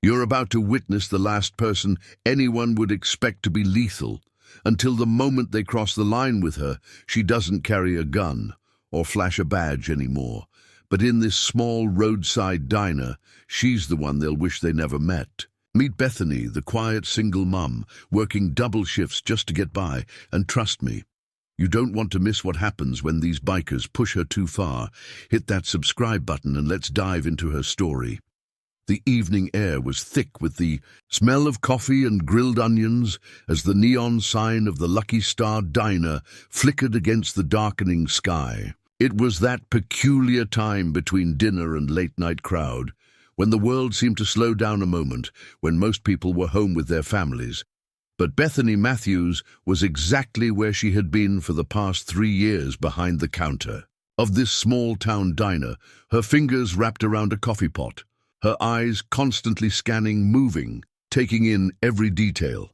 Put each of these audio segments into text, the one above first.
You're about to witness the last person anyone would expect to be lethal. Until the moment they cross the line with her, she doesn't carry a gun or flash a badge anymore. But in this small roadside diner, she's the one they'll wish they never met. Meet Bethany, the quiet single mum, working double shifts just to get by. And trust me, you don't want to miss what happens when these bikers push her too far. Hit that subscribe button and let's dive into her story. The evening air was thick with the smell of coffee and grilled onions as the neon sign of the Lucky Star Diner flickered against the darkening sky. It was that peculiar time between dinner and late-night crowd, when the world seemed to slow down a moment, when most people were home with their families. But Betheny Matthews was exactly where she had been for the past 3 years, behind the counter of this small-town diner, her fingers wrapped around a coffee pot, her eyes constantly scanning, moving, taking in every detail.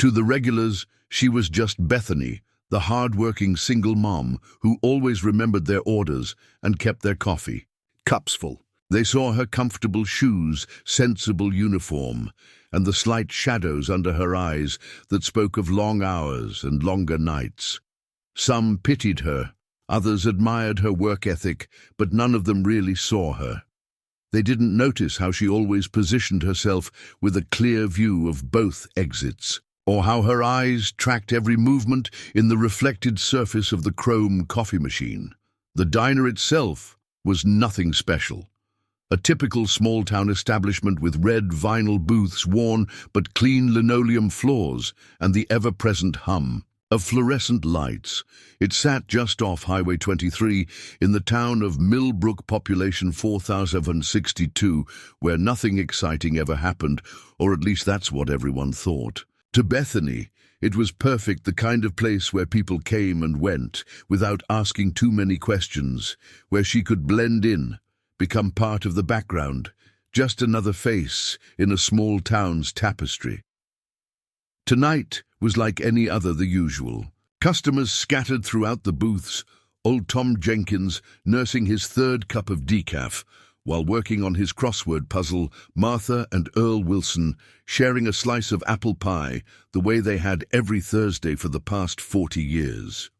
To the regulars, she was just Bethany, the hard-working single mom who always remembered their orders and kept their coffee cups full. They saw her comfortable shoes, sensible uniform, and the slight shadows under her eyes that spoke of long hours and longer nights. Some pitied her, others admired her work ethic, but none of them really saw her. They didn't notice how she always positioned herself with a clear view of both exits, or how her eyes tracked every movement in the reflected surface of the chrome coffee machine. The diner itself was nothing special. A typical small-town establishment with red vinyl booths, worn but clean linoleum floors, and the ever-present hum of fluorescent lights. It sat just off Highway 23 in the town of Millbrook, population 4,062, where nothing exciting ever happened, or at least that's what everyone thought. To Bethany, it was perfect, the kind of place where people came and went without asking too many questions, where she could blend in, become part of the background, just another face in a small town's tapestry. Tonight was like any other, the usual. Customers scattered throughout the booths, old Tom Jenkins nursing his 3rd cup of decaf, while working on his crossword puzzle, Martha and Earl Wilson sharing a slice of apple pie the way they had every Thursday for the past 40 years.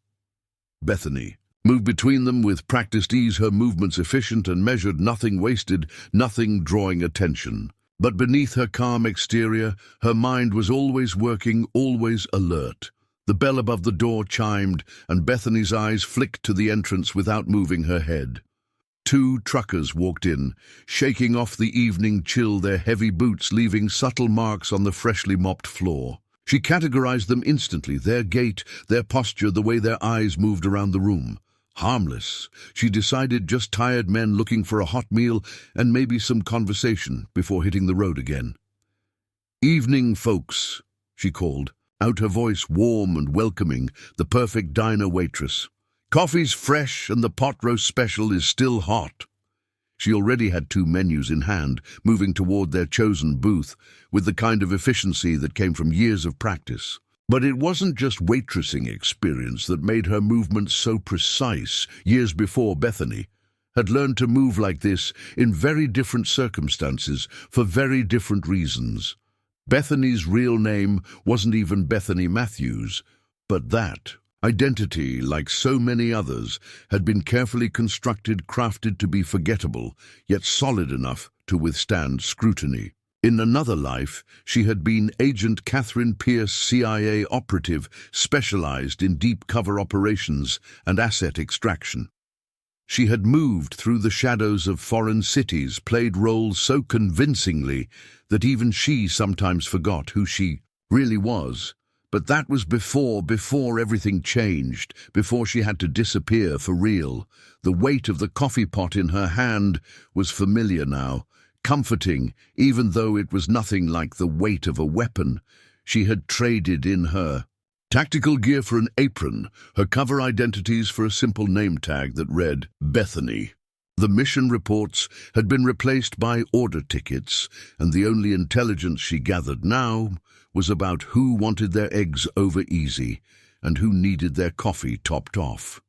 Bethany moved between them with practiced ease, her movements efficient and measured, nothing wasted, nothing drawing attention. But beneath her calm exterior, her mind was always working, always alert. The bell above the door chimed, and Bethany's eyes flicked to the entrance without moving her head. 2 truckers walked in, shaking off the evening chill, their heavy boots leaving subtle marks on the freshly mopped floor. She categorized them instantly, their gait, their posture, the way their eyes moved around the room. Harmless, she decided, just tired men looking for a hot meal and maybe some conversation before hitting the road again. "Evening, folks," she called, out her voice warm and welcoming, the perfect diner waitress. "Coffee's fresh and the pot roast special is still hot." She already had 2 menus in hand, moving toward their chosen booth with the kind of efficiency that came from years of practice. But it wasn't just waitressing experience that made her movements so precise. Years before, Bethany had learned to move like this in very different circumstances for very different reasons. Bethany's real name wasn't even Betheny Matthews, but that identity, like so many others, had been carefully constructed, crafted to be forgettable, yet solid enough to withstand scrutiny. In another life, she had been Agent Catherine Pierce, CIA operative, specialized in deep cover operations and asset extraction. She had moved through the shadows of foreign cities, played roles so convincingly that even she sometimes forgot who she really was. But that was before everything changed, before she had to disappear for real. The weight of the coffee pot in her hand was familiar now, comforting, even though it was nothing like the weight of a weapon. She had traded in her tactical gear for an apron, her cover identities for a simple name tag that read Bethany. The mission reports had been replaced by order tickets, and the only intelligence she gathered now was about who wanted their eggs over easy and who needed their coffee topped off.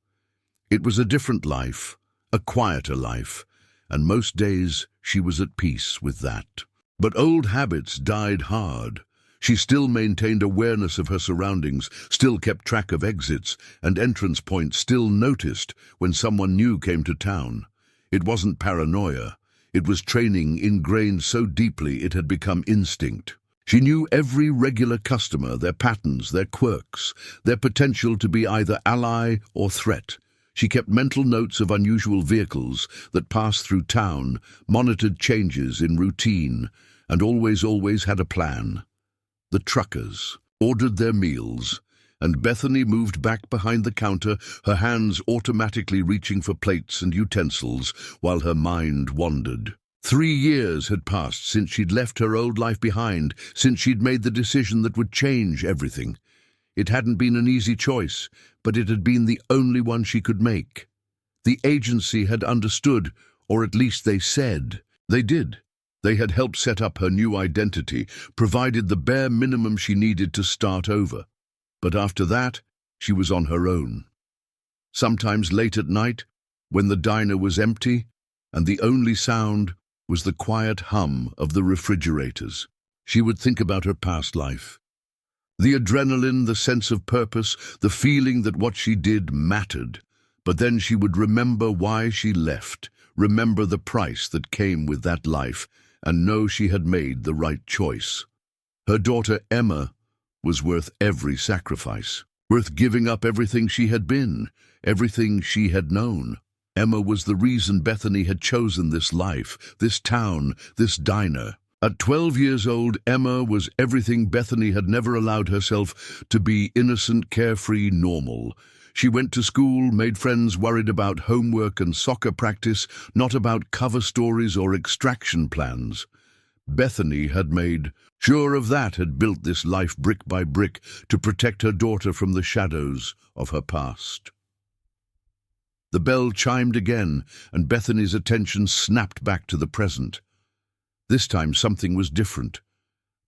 It was a different life, a quieter life, and most days she was at peace with that. But old habits died hard. She still maintained awareness of her surroundings, still kept track of exits and entrance points, still noticed when someone new came to town. It wasn't paranoia. It was training ingrained so deeply it had become instinct. She knew every regular customer, their patterns, their quirks, their potential to be either ally or threat. She kept mental notes of unusual vehicles that passed through town, monitored changes in routine, and always had a plan. The truckers ordered their meals, and Bethany moved back behind the counter, her hands automatically reaching for plates and utensils while her mind wandered. 3 years had passed since she'd left her old life behind, since she'd made the decision that would change everything. It hadn't been an easy choice, but it had been the only one she could make. The agency had understood, or at least they said. They did. They had helped set up her new identity, provided the bare minimum she needed to start over. But after that, she was on her own. Sometimes late at night, when the diner was empty, and the only sound was the quiet hum of the refrigerators, she would think about her past life. The adrenaline, the sense of purpose, the feeling that what she did mattered. But then she would remember why she left, remember the price that came with that life, and know she had made the right choice. Her daughter Emma was worth every sacrifice, worth giving up everything she had been, everything she had known. Emma was the reason Bethany had chosen this life, this town, this diner. At 12 years old, Emma was everything Bethany had never allowed herself to be: innocent, carefree, normal. She went to school, made friends, worried about homework and soccer practice, not about cover stories or extraction plans. Bethany had made sure of that, had built this life brick by brick to protect her daughter from the shadows of her past. The bell chimed again, and Bethany's attention snapped back to the present. This time something was different.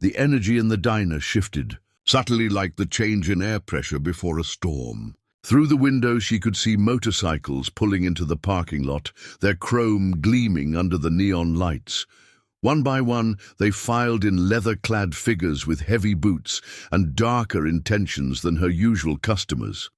The energy in the diner shifted, subtly like the change in air pressure before a storm. Through the window she could see motorcycles pulling into the parking lot, their chrome gleaming under the neon lights. One by one, they filed in leather-clad figures with heavy boots and darker intentions than her usual customers.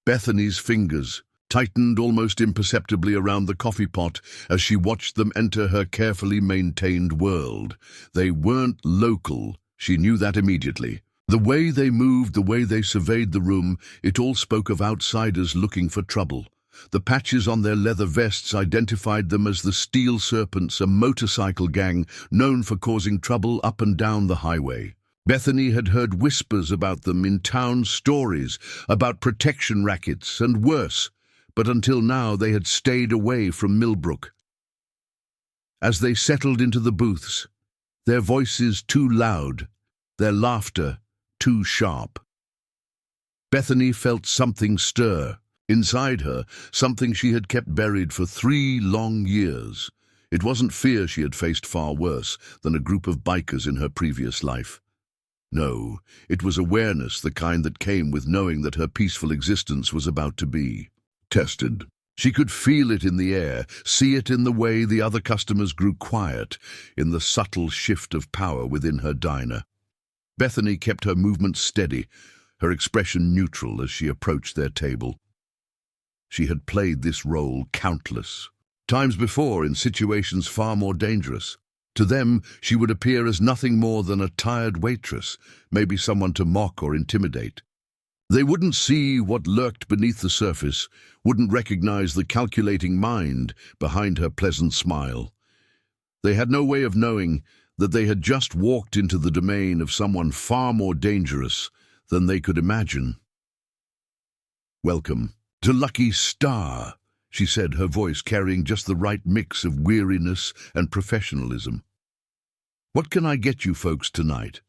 Bethany's fingers tightened almost imperceptibly around the coffee pot as she watched them enter her carefully maintained world. They weren't local, she knew that immediately. The way they moved, the way they surveyed the room, it all spoke of outsiders looking for trouble. The patches on their leather vests identified them as the Steel Serpents, a motorcycle gang known for causing trouble up and down the highway. Bethany had heard whispers about them in town, stories about protection rackets and worse, but until now they had stayed away from Millbrook. As they settled into the booths, their voices too loud, their laughter too sharp, Bethany felt something stir. Inside her, something she had kept buried for 3 long years. It wasn't fear she had faced far worse than a group of bikers in her previous life. No, it was awareness, the kind that came with knowing that her peaceful existence was about to be tested. She could feel it in the air, see it in the way the other customers grew quiet, in the subtle shift of power within her diner. Bethany kept her movements steady, her expression neutral as she approached their table. She had played this role countless times before in situations far more dangerous. To them, she would appear as nothing more than a tired waitress, maybe someone to mock or intimidate. They wouldn't see what lurked beneath the surface, wouldn't recognize the calculating mind behind her pleasant smile. They had no way of knowing that they had just walked into the domain of someone far more dangerous than they could imagine. "Welcome to Lucky Star," she said, her voice carrying just the right mix of weariness and professionalism. "What can I get you folks tonight?"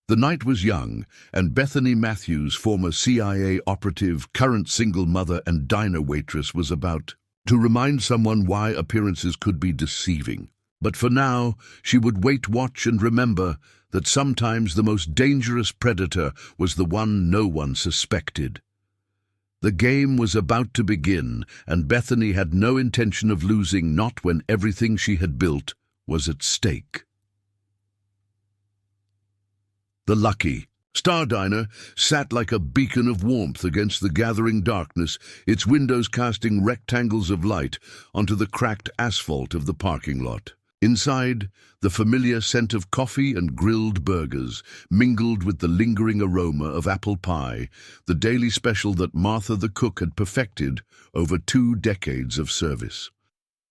The night was young, and Betheny Matthews, former CIA operative, current single mother and diner waitress, was about to remind someone why appearances could be deceiving. But for now, she would wait, watch, and remember that sometimes the most dangerous predator was the one no one suspected. The game was about to begin, and Bethany had no intention of losing, not when everything she had built was at stake. The Lucky Star Diner sat like a beacon of warmth against the gathering darkness, its windows casting rectangles of light onto the cracked asphalt of the parking lot. Inside, the familiar scent of coffee and grilled burgers mingled with the lingering aroma of apple pie, the daily special that Martha the cook had perfected over 2 decades of service.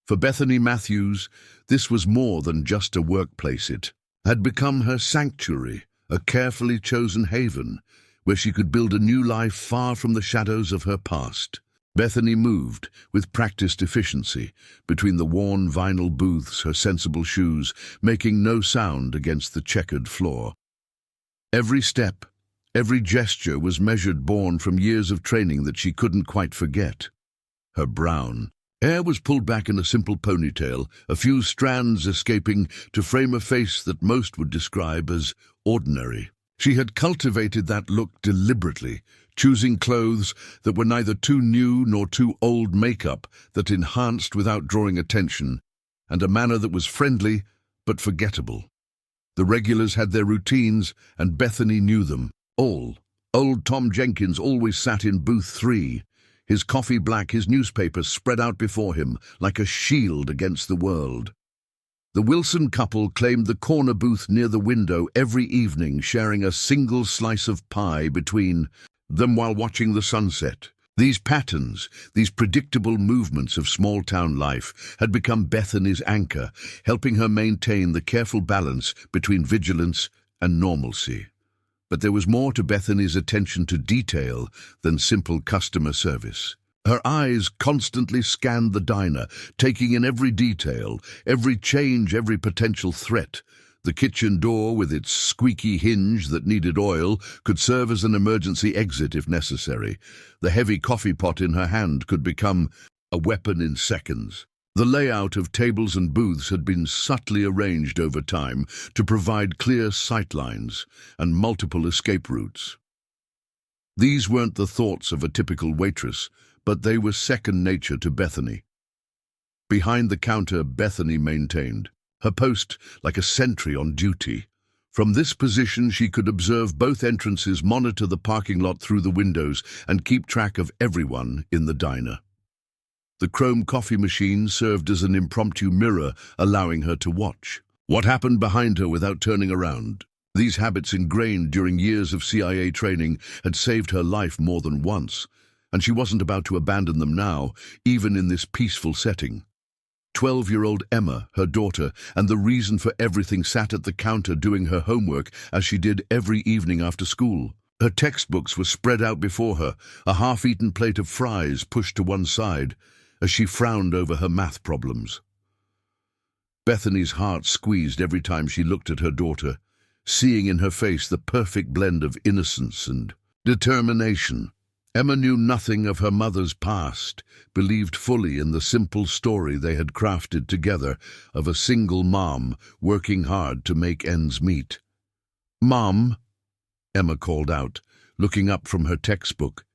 For Bethany Matthews, this was more than just a workplace. It had become her sanctuary, a carefully chosen haven where she could build a new life far from the shadows of her past. Bethany moved, with practiced efficiency, between the worn vinyl booths, her sensible shoes making no sound against the checkered floor. Every step, every gesture was measured, born from years of training that she couldn't quite forget. Her brown hair was pulled back in a simple ponytail, a few strands escaping to frame a face that most would describe as ordinary. She had cultivated that look deliberately, choosing clothes that were neither too new nor too old, makeup that enhanced without drawing attention, and a manner that was friendly but forgettable. The regulars had their routines, and Bethany knew them all. Old Tom Jenkins always sat in booth 3, his coffee black, his newspaper spread out before him like a shield against the world. The Wilson couple claimed the corner booth near the window every evening, sharing a single slice of pie between them while watching the sunset. These patterns, these predictable movements of small-town life, had become Bethany's anchor, helping her maintain the careful balance between vigilance and normalcy. But there was more to Bethany's attention to detail than simple customer service. Her eyes constantly scanned the diner, taking in every detail, every change, every potential threat. The kitchen door, with its squeaky hinge that needed oil, could serve as an emergency exit if necessary. The heavy coffee pot in her hand could become a weapon in seconds. The layout of tables and booths had been subtly arranged over time to provide clear sightlines and multiple escape routes. These weren't the thoughts of a typical waitress, but they were second nature to Bethany. Behind the counter, Bethany maintained her post like a sentry on duty. From this position, she could observe both entrances, monitor the parking lot through the windows, and keep track of everyone in the diner. The chrome coffee machine served as an impromptu mirror, allowing her to watch what happened behind her without turning around. These habits, ingrained during years of CIA training, had saved her life more than once, and she wasn't about to abandon them now, even in this peaceful setting. 12-year-old Emma, her daughter, and the reason for everything, sat at the counter doing her homework as she did every evening after school. Her textbooks were spread out before her, a half-eaten plate of fries pushed to one side, as she frowned over her math problems. Bethany's heart squeezed every time she looked at her daughter, seeing in her face the perfect blend of innocence and determination. Emma knew nothing of her mother's past, believed fully in the simple story they had crafted together of a single mom working hard to make ends meet. "Mom," Emma called out, looking up from her textbook,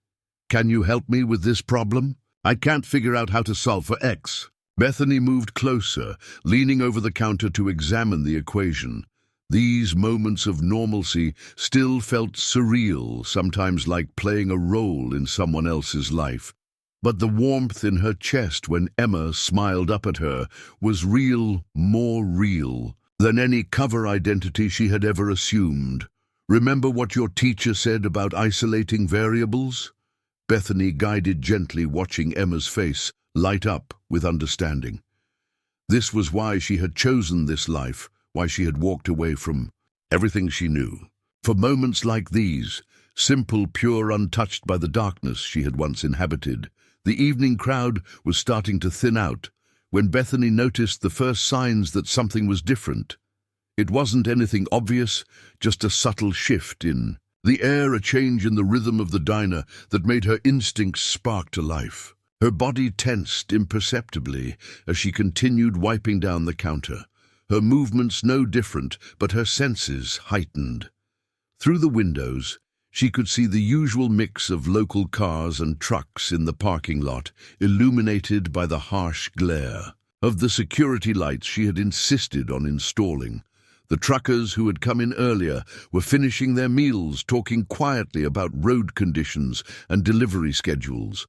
"can you help me with this problem? I can't figure out how to solve for X." Bethany moved closer, leaning over the counter to examine the equation. These moments of normalcy still felt surreal, sometimes like playing a role in someone else's life. But the warmth in her chest when Emma smiled up at her was real, more real than any cover identity she had ever assumed. "Remember what your teacher said about isolating variables?" Bethany guided gently, watching Emma's face light up with understanding. This was why she had chosen this life, why she had walked away from everything she knew. For moments like these, simple, pure, untouched by the darkness she had once inhabited, the evening crowd was starting to thin out when Bethany noticed the first signs that something was different. It wasn't anything obvious, just a subtle shift in the air, a change in the rhythm of the diner that made her instincts spark to life. Her body tensed imperceptibly as she continued wiping down the counter. Her movements no different, but her senses heightened. Through the windows, she could see the usual mix of local cars and trucks in the parking lot, illuminated by the harsh glare of the security lights she had insisted on installing. The truckers who had come in earlier were finishing their meals, talking quietly about road conditions and delivery schedules.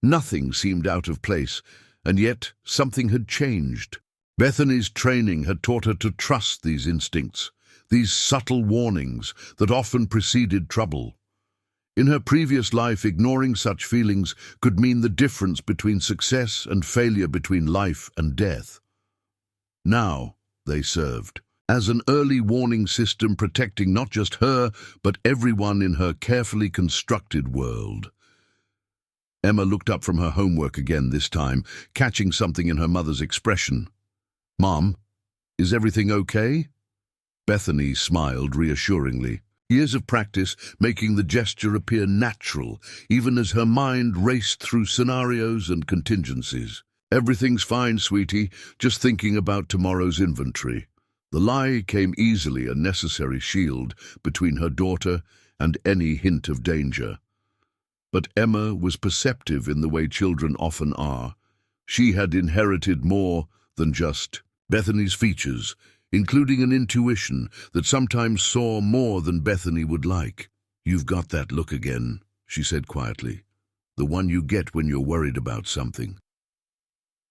Nothing seemed out of place, and yet something had changed. Bethany's training had taught her to trust these instincts, these subtle warnings that often preceded trouble. In her previous life, ignoring such feelings could mean the difference between success and failure, between life and death. Now they served as an early warning system, protecting not just her, but everyone in her carefully constructed world. Emma looked up from her homework again, this time, catching something in her mother's expression. "Mom, is everything okay?" Bethany smiled reassuringly, years of practice making the gesture appear natural, even as her mind raced through scenarios and contingencies. "Everything's fine, sweetie, just thinking about tomorrow's inventory." The lie came easily, a necessary shield between her daughter and any hint of danger. But Emma was perceptive in the way children often are. She had inherited more than just Bethany's features, including an intuition that sometimes saw more than Bethany would like. "You've got that look again," she said quietly. "The one you get when you're worried about something."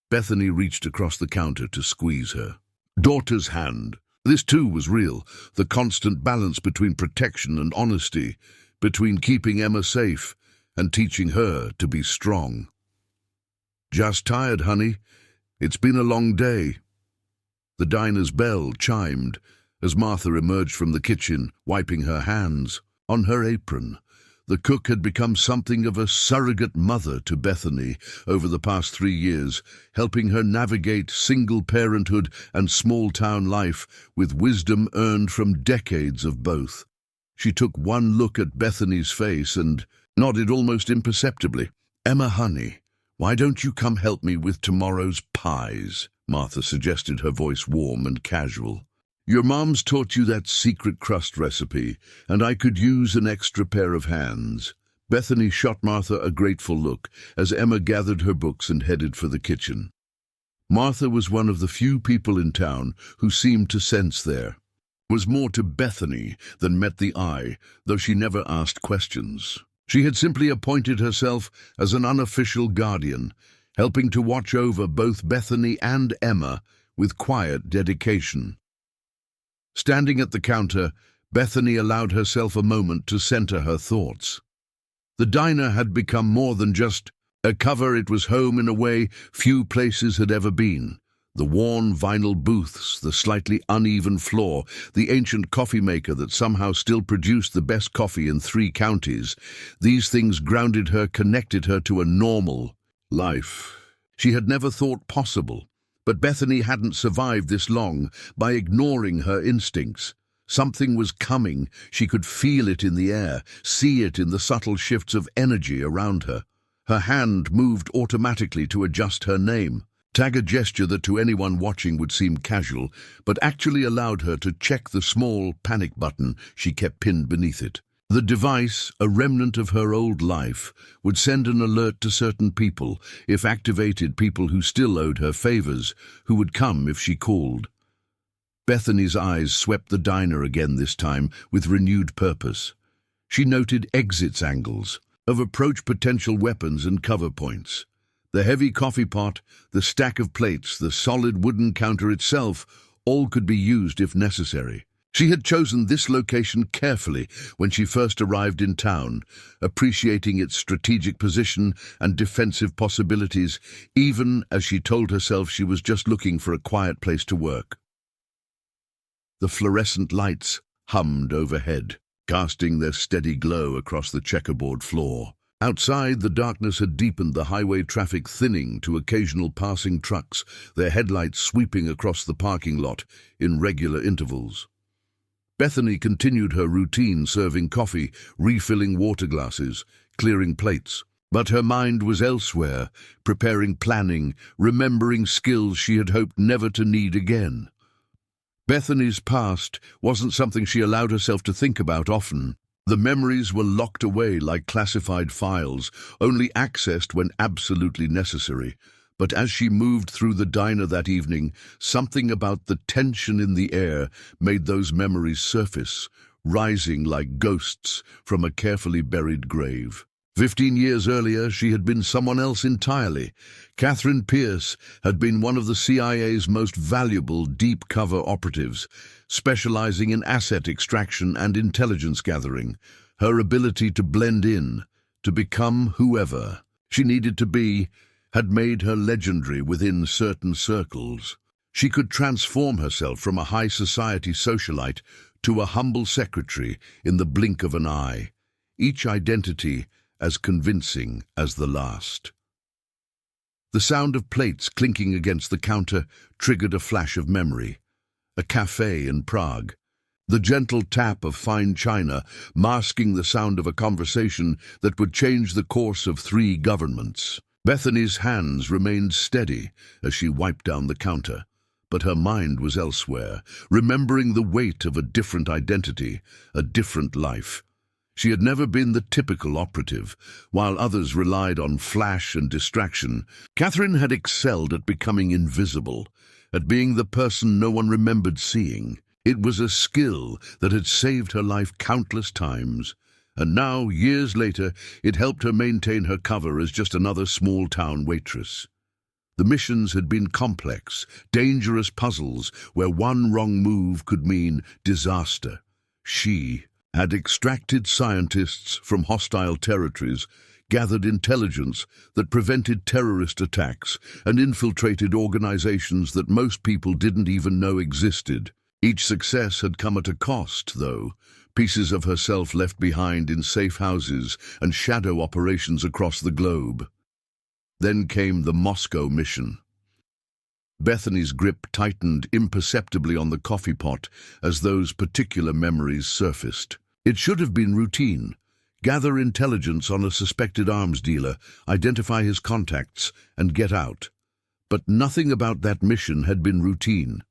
Bethany reached across the counter to squeeze her daughter's hand. This too was real, the constant balance between protection and honesty, between keeping Emma safe and teaching her to be strong. "Just tired, honey. It's been a long day." The diner's bell chimed as Martha emerged from the kitchen, wiping her hands. On her apron, the cook had become something of a surrogate mother to Bethany over the past 3 years, helping her navigate single parenthood and small-town life with wisdom earned from decades of both. She took one look at Bethany's face and nodded almost imperceptibly. "Emma, honey, why don't you come help me with tomorrow's pies?" Martha suggested, her voice warm and casual. "Your mom's taught you that secret crust recipe, and I could use an extra pair of hands." Bethany shot Martha a grateful look as Emma gathered her books and headed for the kitchen. Martha was one of the few people in town who seemed to sense there was more to Bethany than met the eye, though she never asked questions. She had simply appointed herself as an unofficial guardian, helping to watch over both Bethany and Emma with quiet dedication. Standing at the counter, Bethany allowed herself a moment to center her thoughts. The diner had become more than just a cover. It was home in a way few places had ever been. The worn vinyl booths, the slightly uneven floor, the ancient coffee maker that somehow still produced the best coffee in 3 counties. These things grounded her, connected her to a normal life she had never thought possible. But Bethany hadn't survived this long by ignoring her instincts. Something was coming. She could feel it in the air, see it in the subtle shifts of energy around her. Her hand moved automatically to adjust her name. A gesture that to anyone watching would seem casual, but actually allowed her to check the small panic button she kept pinned beneath it. The device, a remnant of her old life, would send an alert to certain people, if activated, people who still owed her favors, who would come if she called. Bethany's eyes swept the diner again, this time with renewed purpose. She noted exits angles, of approach potential weapons and cover points. The heavy coffee pot, the stack of plates, the solid wooden counter itself, all could be used if necessary. She had chosen this location carefully when she first arrived in town, appreciating its strategic position and defensive possibilities, even as she told herself she was just looking for a quiet place to work. The fluorescent lights hummed overhead, casting their steady glow across the checkerboard floor. Outside, the darkness had deepened, the highway traffic thinning to occasional passing trucks, their headlights sweeping across the parking lot in regular intervals. Bethany continued her routine, serving coffee, refilling water glasses, clearing plates. But her mind was elsewhere, preparing, planning, remembering skills she had hoped never to need again. Bethany's past wasn't something she allowed herself to think about often. The memories were locked away like classified files, only accessed when absolutely necessary. But as she moved through the diner that evening, something about the tension in the air made those memories surface, rising like ghosts from a carefully buried grave. 15 years earlier, she had been someone else entirely. Catherine Pierce had been one of the CIA's most valuable deep-cover operatives, specializing in asset extraction and intelligence gathering. Her ability to blend in, to become whoever she needed to be, had made her legendary within certain circles. She could transform herself from a high society socialite to a humble secretary in the blink of an eye, each identity as convincing as the last. The sound of plates clinking against the counter triggered a flash of memory. A cafe in Prague. The gentle tap of fine china masking the sound of a conversation that would change the course of 3 governments. Bethany's hands remained steady as she wiped down the counter, but her mind was elsewhere, remembering the weight of a different identity, a different life. She had never been the typical operative. While others relied on flash and distraction, Catherine had excelled at becoming invisible, at being the person no one remembered seeing. It was a skill that had saved her life countless times. And now, years later, it helped her maintain her cover as just another small-town waitress. The missions had been complex, dangerous puzzles where one wrong move could mean disaster. She had extracted scientists from hostile territories, gathered intelligence that prevented terrorist attacks, and infiltrated organizations that most people didn't even know existed. Each success had come at a cost, though. Pieces of herself left behind in safe houses and shadow operations across the globe. Then came the Moscow mission. Bethany's grip tightened imperceptibly on the coffee pot as those particular memories surfaced. It should have been routine. Gather intelligence on a suspected arms dealer, identify his contacts, and get out. But nothing about that mission had been routine.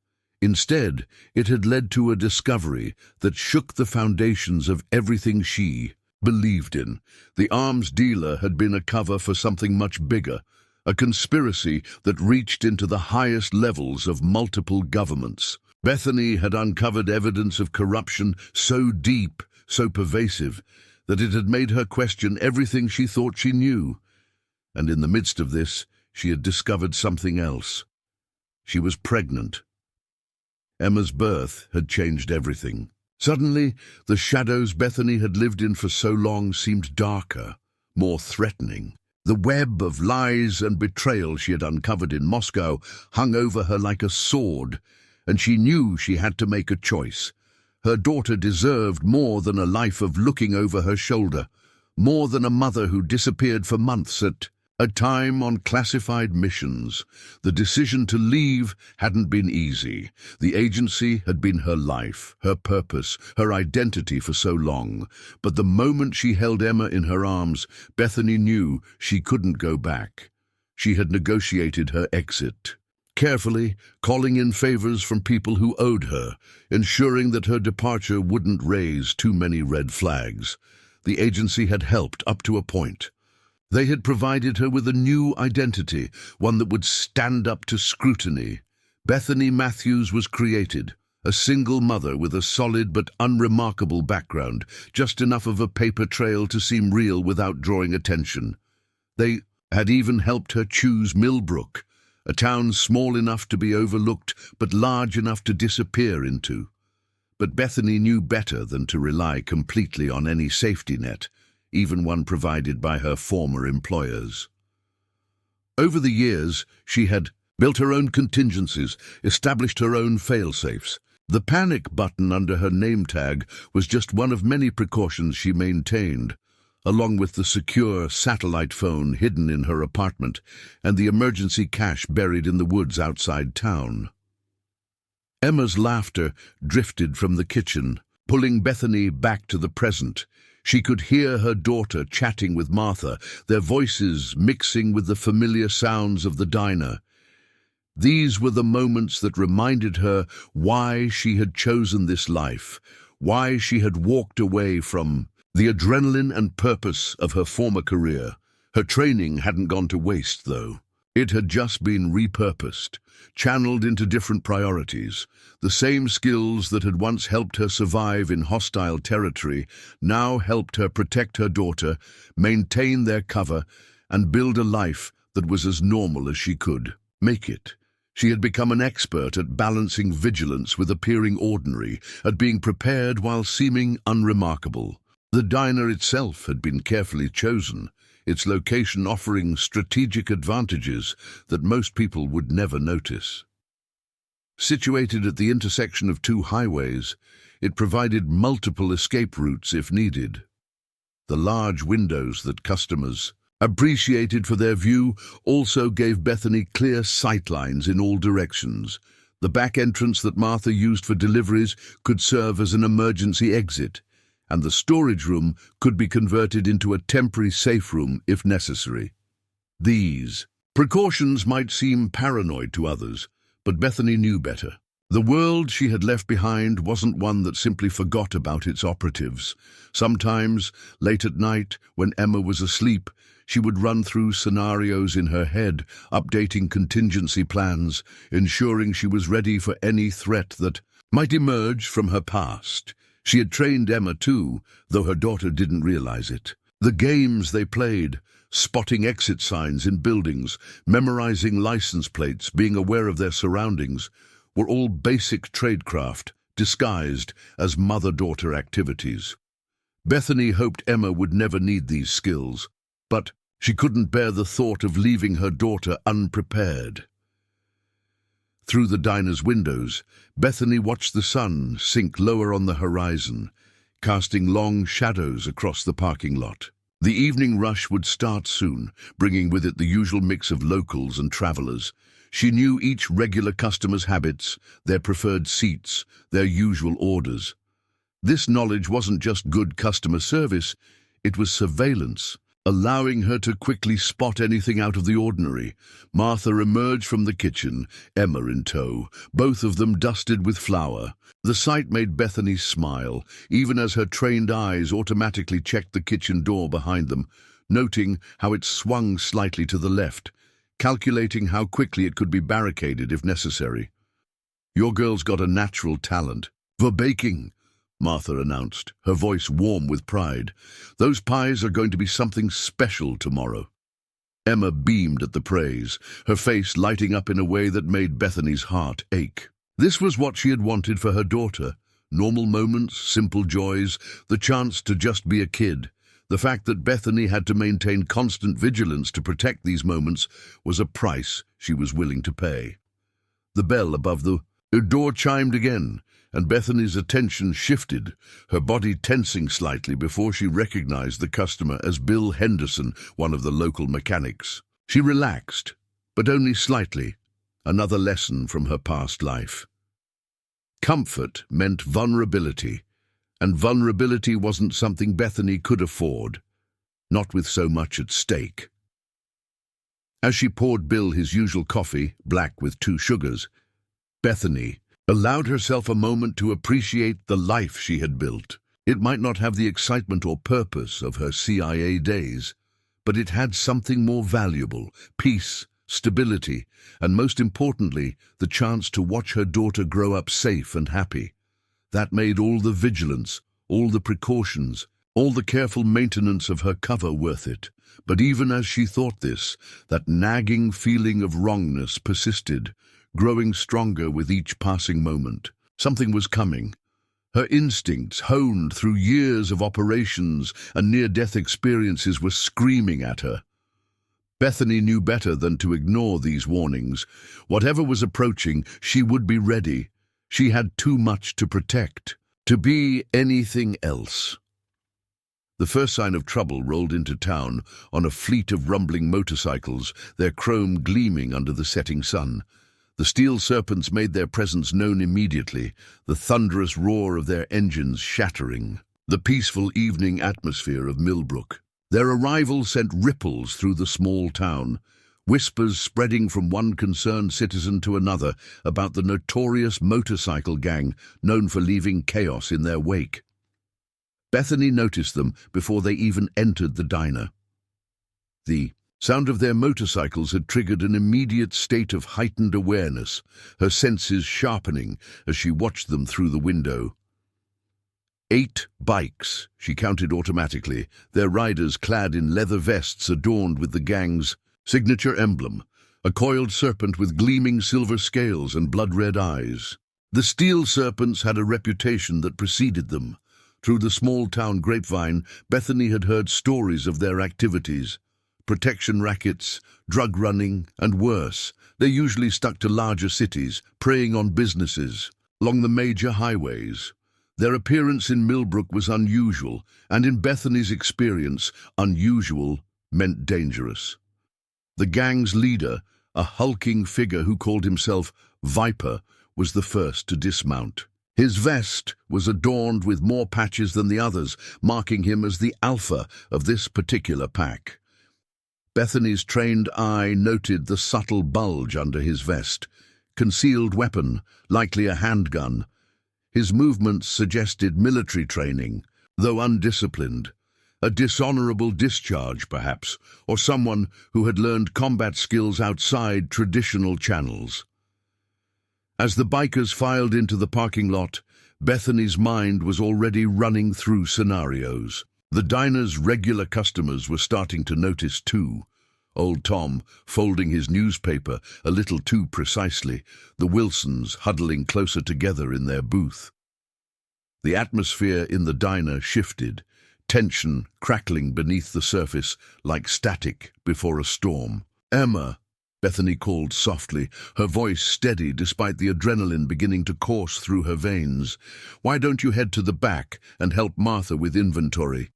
Instead, it had led to a discovery that shook the foundations of everything she believed in. The arms dealer had been a cover for something much bigger, a conspiracy that reached into the highest levels of multiple governments. Bethany had uncovered evidence of corruption so deep, so pervasive, that it had made her question everything she thought she knew. And in the midst of this, she had discovered something else. She was pregnant. Emma's birth had changed everything. Suddenly, the shadows Bethany had lived in for so long seemed darker, more threatening. The web of lies and betrayal she had uncovered in Moscow hung over her like a sword, and she knew she had to make a choice. Her daughter deserved more than a life of looking over her shoulder, more than a mother who disappeared for months at a time on classified missions. The decision to leave hadn't been easy. The agency had been her life, her purpose, her identity for so long. But the moment she held Emma in her arms, Bethany knew she couldn't go back. She had negotiated her exit. Carefully, calling in favors from people who owed her, ensuring that her departure wouldn't raise too many red flags. The agency had helped up to a point. They had provided her with a new identity, one that would stand up to scrutiny. Bethany Matthews was created, a single mother with a solid but unremarkable background, just enough of a paper trail to seem real without drawing attention. They had even helped her choose Millbrook, a town small enough to be overlooked but large enough to disappear into. But Bethany knew better than to rely completely on any safety net, even one provided by her former employers. Over the years, she had built her own contingencies, established her own fail-safes. The panic button under her name tag was just one of many precautions she maintained, along with the secure satellite phone hidden in her apartment and the emergency cash buried in the woods outside town. Emma's laughter drifted from the kitchen, pulling Bethany back to the present. She could hear her daughter chatting with Martha, their voices mixing with the familiar sounds of the diner. These were the moments that reminded her why she had chosen this life, why she had walked away from the adrenaline and purpose of her former career. Her training hadn't gone to waste, though. It had just been repurposed, channeled into different priorities. The same skills that had once helped her survive in hostile territory now helped her protect her daughter, maintain their cover, and build a life that was as normal as she could make it. She had become an expert at balancing vigilance with appearing ordinary, at being prepared while seeming unremarkable. The diner itself had been carefully chosen, its location offering strategic advantages that most people would never notice. Situated at the intersection of two highways, it provided multiple escape routes if needed. The large windows that customers appreciated for their view also gave Bethany clear sightlines in all directions. The back entrance that Martha used for deliveries could serve as an emergency exit, and the storage room could be converted into a temporary safe room if necessary. These precautions might seem paranoid to others, but Bethany knew better. The world she had left behind wasn't one that simply forgot about its operatives. Sometimes, late at night, when Emma was asleep, she would run through scenarios in her head, updating contingency plans, ensuring she was ready for any threat that might emerge from her past. She had trained Emma too, though her daughter didn't realize it. The games they played, spotting exit signs in buildings, memorizing license plates, being aware of their surroundings, were all basic tradecraft, disguised as mother-daughter activities. Bethany hoped Emma would never need these skills, but she couldn't bear the thought of leaving her daughter unprepared. Through the diner's windows, Bethany watched the sun sink lower on the horizon, casting long shadows across the parking lot. The evening rush would start soon, bringing with it the usual mix of locals and travelers. She knew each regular customer's habits, their preferred seats, their usual orders. This knowledge wasn't just good customer service, it was surveillance, allowing her to quickly spot anything out of the ordinary. Martha emerged from the kitchen, Emma in tow, both of them dusted with flour. The sight made Bethany smile, even as her trained eyes automatically checked the kitchen door behind them, noting how it swung slightly to the left, calculating how quickly it could be barricaded if necessary. "Your girl's got a natural talent for baking," Martha announced, her voice warm with pride. "Those pies are going to be something special tomorrow." Emma beamed at the praise, her face lighting up in a way that made Bethany's heart ache. This was what she had wanted for her daughter. Normal moments, simple joys, the chance to just be a kid. The fact that Bethany had to maintain constant vigilance to protect these moments was a price she was willing to pay. The bell above the door chimed again, and Bethany's attention shifted, her body tensing slightly before she recognized the customer as Bill Henderson, one of the local mechanics. She relaxed, but only slightly, another lesson from her past life. Comfort meant vulnerability, and vulnerability wasn't something Bethany could afford, not with so much at stake. As she poured Bill his usual coffee, black with 2 sugars, Bethany allowed herself a moment to appreciate the life she had built. It might not have the excitement or purpose of her CIA days, but it had something more valuable: peace, stability, and most importantly, the chance to watch her daughter grow up safe and happy. That made all the vigilance, all the precautions, all the careful maintenance of her cover worth it. But even as she thought this, that nagging feeling of wrongness persisted, growing stronger with each passing moment. Something was coming. Her instincts, honed through years of operations and near-death experiences, were screaming at her. Bethany knew better than to ignore these warnings. Whatever was approaching, she would be ready. She had too much to protect, to be anything else. The first sign of trouble rolled into town on a fleet of rumbling motorcycles, their chrome gleaming under the setting sun. The steel serpents made their presence known immediately, the thunderous roar of their engines shattering the peaceful evening atmosphere of Millbrook. Their arrival sent ripples through the small town, whispers spreading from one concerned citizen to another about the notorious motorcycle gang known for leaving chaos in their wake. Bethany noticed them before they even entered the diner. The Sound of their motorcycles had triggered an immediate state of heightened awareness, her senses sharpening as she watched them through the window. 8 bikes, she counted automatically, their riders clad in leather vests adorned with the gang's signature emblem, a coiled serpent with gleaming silver scales and blood-red eyes. The steel serpents had a reputation that preceded them. Through the small-town grapevine, Bethany had heard stories of their activities. Protection rackets, drug running, and worse. They usually stuck to larger cities, preying on businesses, along the major highways. Their appearance in Millbrook was unusual, and in Bethany's experience, unusual meant dangerous. The gang's leader, a hulking figure who called himself Viper, was the first to dismount. His vest was adorned with more patches than the others, marking him as the alpha of this particular pack. Bethany's trained eye noted the subtle bulge under his vest. Concealed weapon, likely a handgun. His movements suggested military training, though undisciplined. A dishonorable discharge, perhaps, or someone who had learned combat skills outside traditional channels. As the bikers filed into the parking lot, Bethany's mind was already running through scenarios. The diner's regular customers were starting to notice too. Old Tom, folding his newspaper a little too precisely, the Wilsons huddling closer together in their booth. The atmosphere in the diner shifted, tension crackling beneath the surface like static before a storm. "Emma," Bethany called softly, her voice steady despite the adrenaline beginning to course through her veins. "Why don't you head to the back and help Martha with inventory?"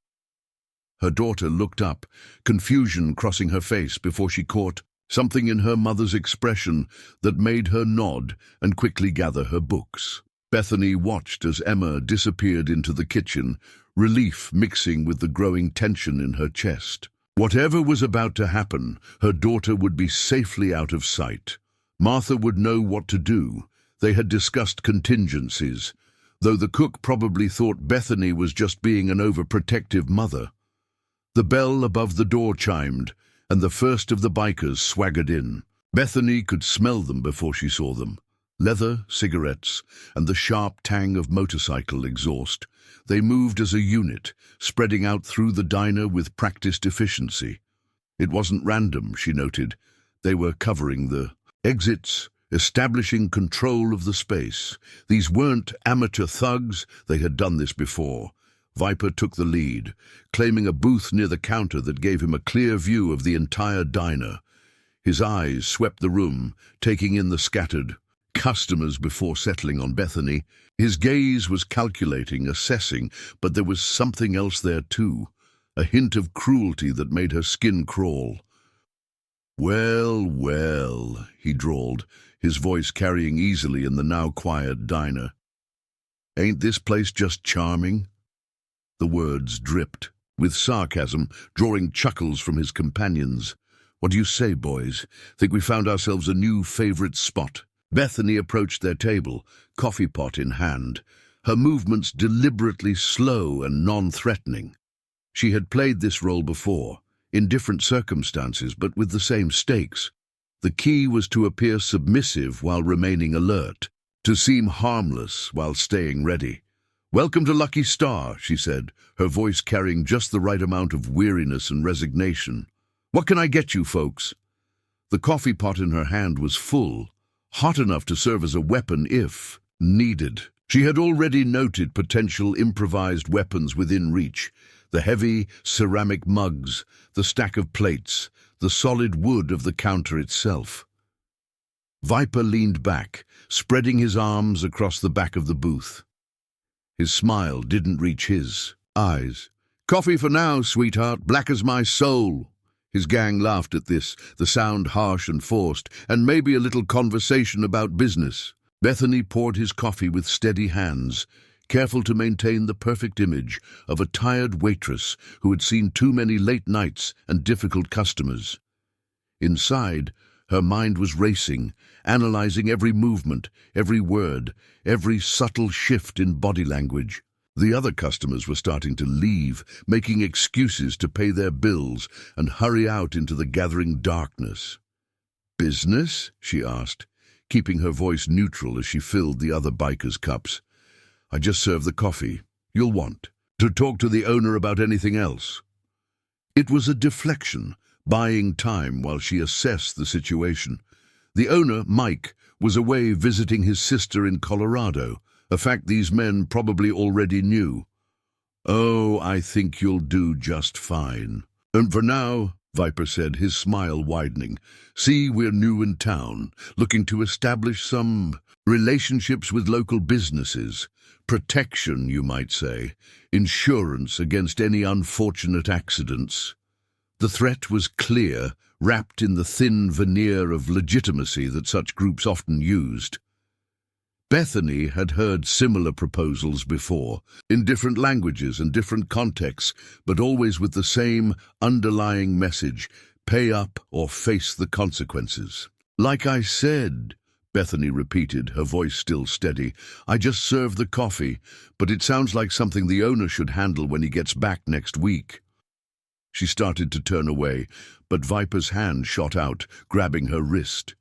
Her daughter looked up, confusion crossing her face before she caught something in her mother's expression that made her nod and quickly gather her books. Bethany watched as Emma disappeared into the kitchen, relief mixing with the growing tension in her chest. Whatever was about to happen, her daughter would be safely out of sight. Martha would know what to do. They had discussed contingencies, though the cook probably thought Bethany was just being an overprotective mother. The bell above the door chimed, and the first of the bikers swaggered in. Bethany could smell them before she saw them. Leather, cigarettes, and the sharp tang of motorcycle exhaust. They moved as a unit, spreading out through the diner with practiced efficiency. It wasn't random, she noted. They were covering the exits, establishing control of the space. These weren't amateur thugs, they had done this before. Viper took the lead, claiming a booth near the counter that gave him a clear view of the entire diner. His eyes swept the room, taking in the scattered customers before settling on Bethany. His gaze was calculating, assessing, but there was something else there too, a hint of cruelty that made her skin crawl. "Well, well," he drawled, his voice carrying easily in the now quiet diner. "Ain't this place just charming?" The words dripped, with sarcasm, drawing chuckles from his companions. "What do you say, boys? Think we found ourselves a new favorite spot?" Bethany approached their table, coffee pot in hand, her movements deliberately slow and non-threatening. She had played this role before, in different circumstances but with the same stakes. The key was to appear submissive while remaining alert, to seem harmless while staying ready. "Welcome to Lucky Star," she said, her voice carrying just the right amount of weariness and resignation. "What can I get you, folks?" The coffee pot in her hand was full, hot enough to serve as a weapon if needed. She had already noted potential improvised weapons within reach, the heavy ceramic mugs, the stack of plates, the solid wood of the counter itself. Viper leaned back, spreading his arms across the back of the booth. His smile didn't reach his eyes. "Coffee for now, sweetheart, black as my soul." His gang laughed at this, the sound harsh and forced, and maybe a little conversation about business. Bethany poured his coffee with steady hands, careful to maintain the perfect image of a tired waitress who had seen too many late nights and difficult customers. Inside, her mind was racing, analyzing every movement, every word, every subtle shift in body language. The other customers were starting to leave, making excuses to pay their bills and hurry out into the gathering darkness. "Business?" she asked, keeping her voice neutral as she filled the other bikers' cups. "I just served the coffee. You'll want to talk to the owner about anything else." It was a deflection, buying time while she assessed the situation. The owner, Mike, was away visiting his sister in Colorado, a fact these men probably already knew. "Oh, I think you'll do just fine. And for now," Viper said, his smile widening, "see, we're new in town, looking to establish some relationships with local businesses. Protection, you might say. Insurance against any unfortunate accidents." The threat was clear, wrapped in the thin veneer of legitimacy that such groups often used. Bethany had heard similar proposals before, in different languages and different contexts, but always with the same underlying message: pay up or face the consequences. "Like I said," Bethany repeated, her voice still steady, "I just served the coffee, but it sounds like something the owner should handle when he gets back next week." She started to turn away, but Viper's hand shot out, grabbing her wrist.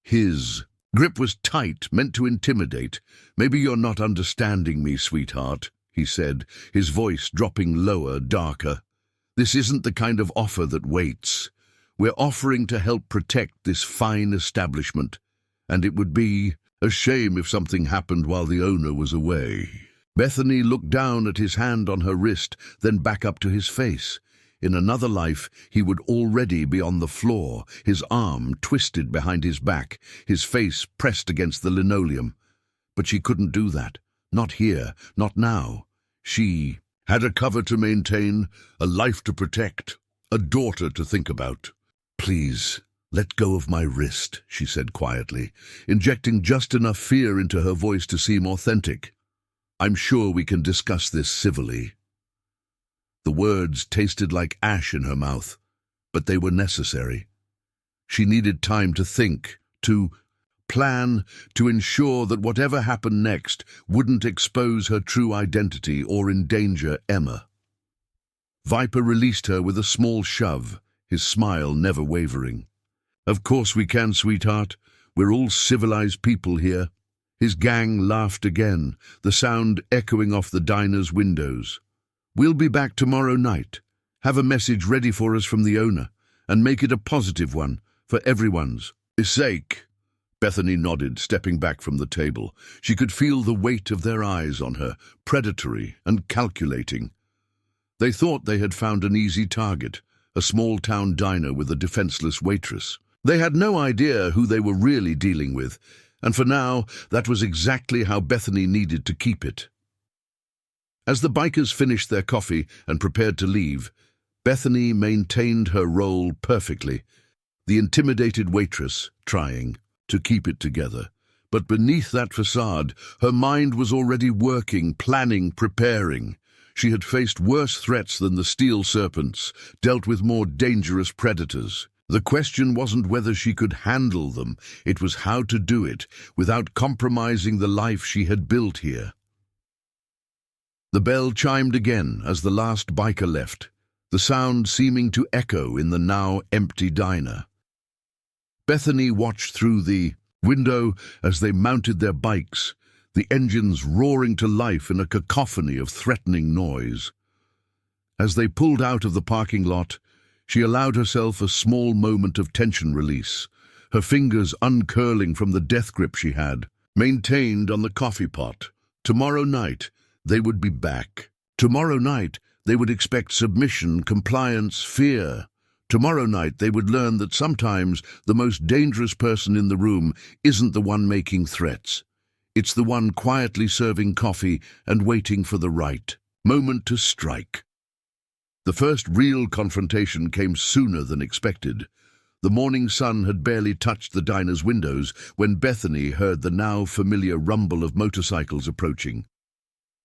His grip was tight, meant to intimidate. "Maybe you're not understanding me, sweetheart," he said, his voice dropping lower, darker. "This isn't the kind of offer that waits. We're offering to help protect this fine establishment, and it would be a shame if something happened while the owner was away." Bethany looked down at his hand on her wrist, then back up to his face. In another life, he would already be on the floor, his arm twisted behind his back, his face pressed against the linoleum. But she couldn't do that. Not here, not now. She had a cover to maintain, a life to protect, a daughter to think about. "Please, let go of my wrist," she said quietly, injecting just enough fear into her voice to seem authentic. "I'm sure we can discuss this civilly." The words tasted like ash in her mouth, but they were necessary. She needed time to think, to plan, to ensure that whatever happened next wouldn't expose her true identity or endanger Emma. Viper released her with a small shove, his smile never wavering. "Of course we can, sweetheart. We're all civilized people here." His gang laughed again, the sound echoing off the diner's windows. "We'll be back tomorrow night. Have a message ready for us from the owner, and make it a positive one, for everyone's sake." Bethany nodded, stepping back from the table. She could feel the weight of their eyes on her, predatory and calculating. They thought they had found an easy target, a small-town diner with a defenseless waitress. They had no idea who they were really dealing with, and for now, that was exactly how Bethany needed to keep it. As the bikers finished their coffee and prepared to leave, Bethany maintained her role perfectly, the intimidated waitress trying to keep it together. But beneath that facade, her mind was already working, planning, preparing. She had faced worse threats than the steel serpents, dealt with more dangerous predators. The question wasn't whether she could handle them, it was how to do it without compromising the life she had built here. The bell chimed again as the last biker left, the sound seeming to echo in the now empty diner. Bethany watched through the window as they mounted their bikes, the engines roaring to life in a cacophony of threatening noise. As they pulled out of the parking lot, she allowed herself a small moment of tension release, her fingers uncurling from the death grip she had maintained on the coffee pot. Tomorrow night, they would be back. Tomorrow night, they would expect submission, compliance, fear. Tomorrow night, they would learn that sometimes the most dangerous person in the room isn't the one making threats. It's the one quietly serving coffee and waiting for the right moment to strike. The first real confrontation came sooner than expected. The morning sun had barely touched the diner's windows when Bethany heard the now familiar rumble of motorcycles approaching.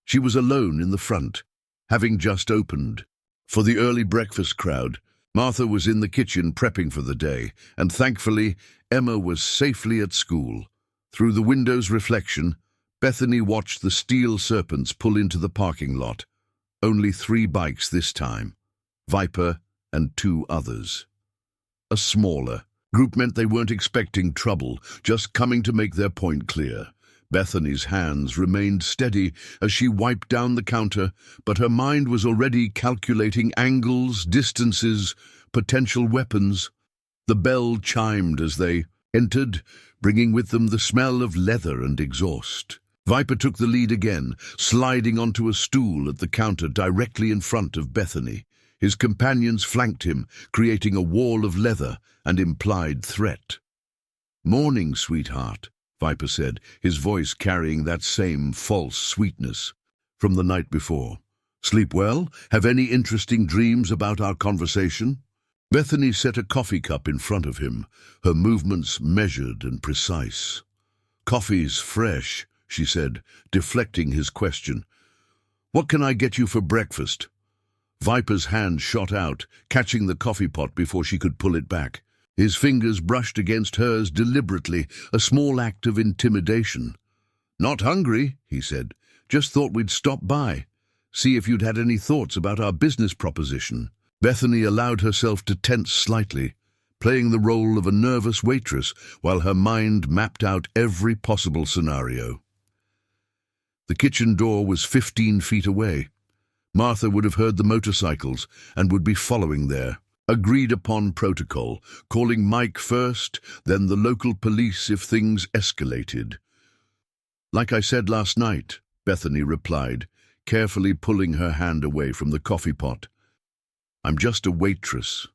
She was alone in the front, having just opened. For the early breakfast crowd, Martha was in the kitchen prepping for the day, and thankfully, Emma was safely at school. Through the window's reflection, Bethany watched the steel serpents pull into the parking lot. Only 3 bikes this time. Viper and 2 others. A smaller group meant they weren't expecting trouble, just coming to make their point clear. Bethany's hands remained steady as she wiped down the counter, but her mind was already calculating angles, distances, potential weapons. The bell chimed as they entered, bringing with them the smell of leather and exhaust. Viper took the lead again, sliding onto a stool at the counter directly in front of Bethany. His companions flanked him, creating a wall of leather and implied threat. "Morning, sweetheart," Viper said, his voice carrying that same false sweetness from the night before. "Sleep well? Have any interesting dreams about our conversation?" Bethany set a coffee cup in front of him, her movements measured and precise. "Coffee's fresh," she said, deflecting his question. "What can I get you for breakfast?" Viper's hand shot out, catching the coffee pot before she could pull it back. His fingers brushed against hers deliberately, a small act of intimidation. "Not hungry," he said. "Just thought we'd stop by. See if you'd had any thoughts about our business proposition." Bethany allowed herself to tense slightly, playing the role of a nervous waitress while her mind mapped out every possible scenario. The kitchen door was 15 feet away. Martha would have heard the motorcycles and would be following there. Agreed-upon protocol, calling Mike first, then the local police if things escalated. "Like I said last night," Bethany replied, carefully pulling her hand away from the coffee pot. "I'm just a waitress.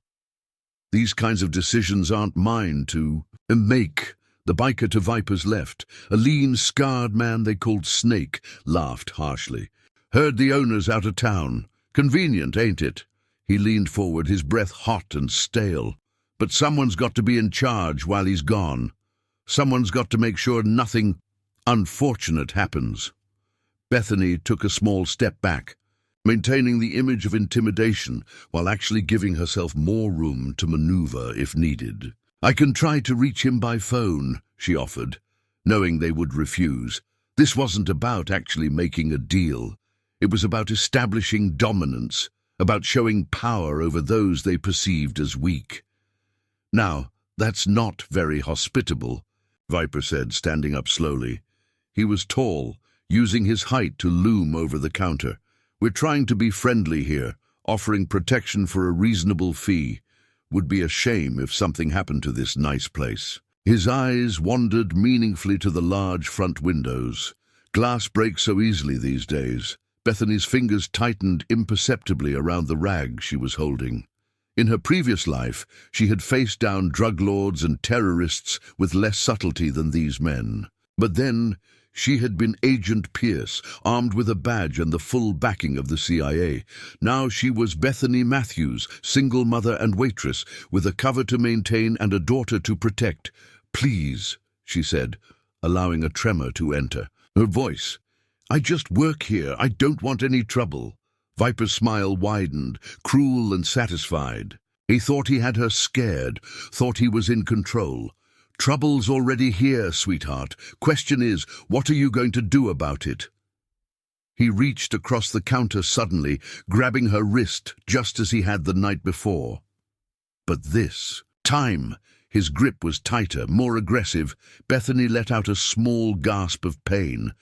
These kinds of decisions aren't mine to make." The biker to Viper's left, a lean, scarred man they called Snake, laughed harshly. "Heard the owner's out of town. Convenient, ain't it?" He leaned forward, his breath hot and stale. "But someone's got to be in charge while he's gone. Someone's got to make sure nothing unfortunate happens." Bethany took a small step back, maintaining the image of intimidation while actually giving herself more room to maneuver if needed. "I can try to reach him by phone," she offered, knowing they would refuse. This wasn't about actually making a deal. It was about establishing dominance, about showing power over those they perceived as weak. "Now, that's not very hospitable," Viper said, standing up slowly. He was tall, using his height to loom over the counter. "We're trying to be friendly here, offering protection for a reasonable fee. Would be a shame if something happened to this nice place." His eyes wandered meaningfully to the large front windows. Glass breaks so easily these days. Bethany's fingers tightened imperceptibly around the rag she was holding. In her previous life, she had faced down drug lords and terrorists with less subtlety than these men. But then, she had been Agent Pierce, armed with a badge and the full backing of the CIA. Now she was Bethany Matthews, single mother and waitress, with a cover to maintain and a daughter to protect. "Please," she said, allowing a tremor to enter. Her voice, "I just work here. I don't want any trouble." Viper's smile widened, cruel and satisfied. He thought he had her scared, thought he was in control. "Trouble's already here, sweetheart. Question is, what are you going to do about it?" He reached across the counter suddenly, grabbing her wrist just as he had the night before. But this time, his grip was tighter, more aggressive. Bethany let out a small gasp of pain,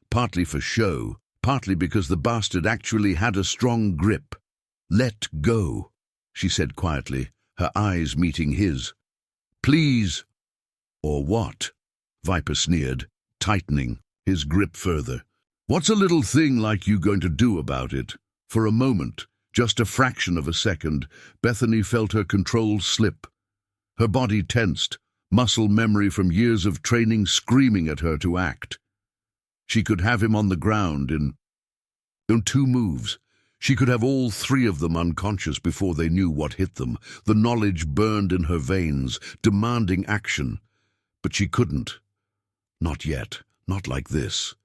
partly for show, partly because the bastard actually had a strong grip. "Let go," she said quietly, her eyes meeting his. "Please." "Or what?" Viper sneered, tightening his grip further. "What's a little thing like you going to do about it?" For a moment, just a fraction of a second, Bethany felt her control slip. Her body tensed, muscle memory from years of training screaming at her to act. She could have him on the ground in 2 moves. She could have all 3 of them unconscious before they knew what hit them. The knowledge burned in her veins, demanding action. But she couldn't. Not yet. Not like this.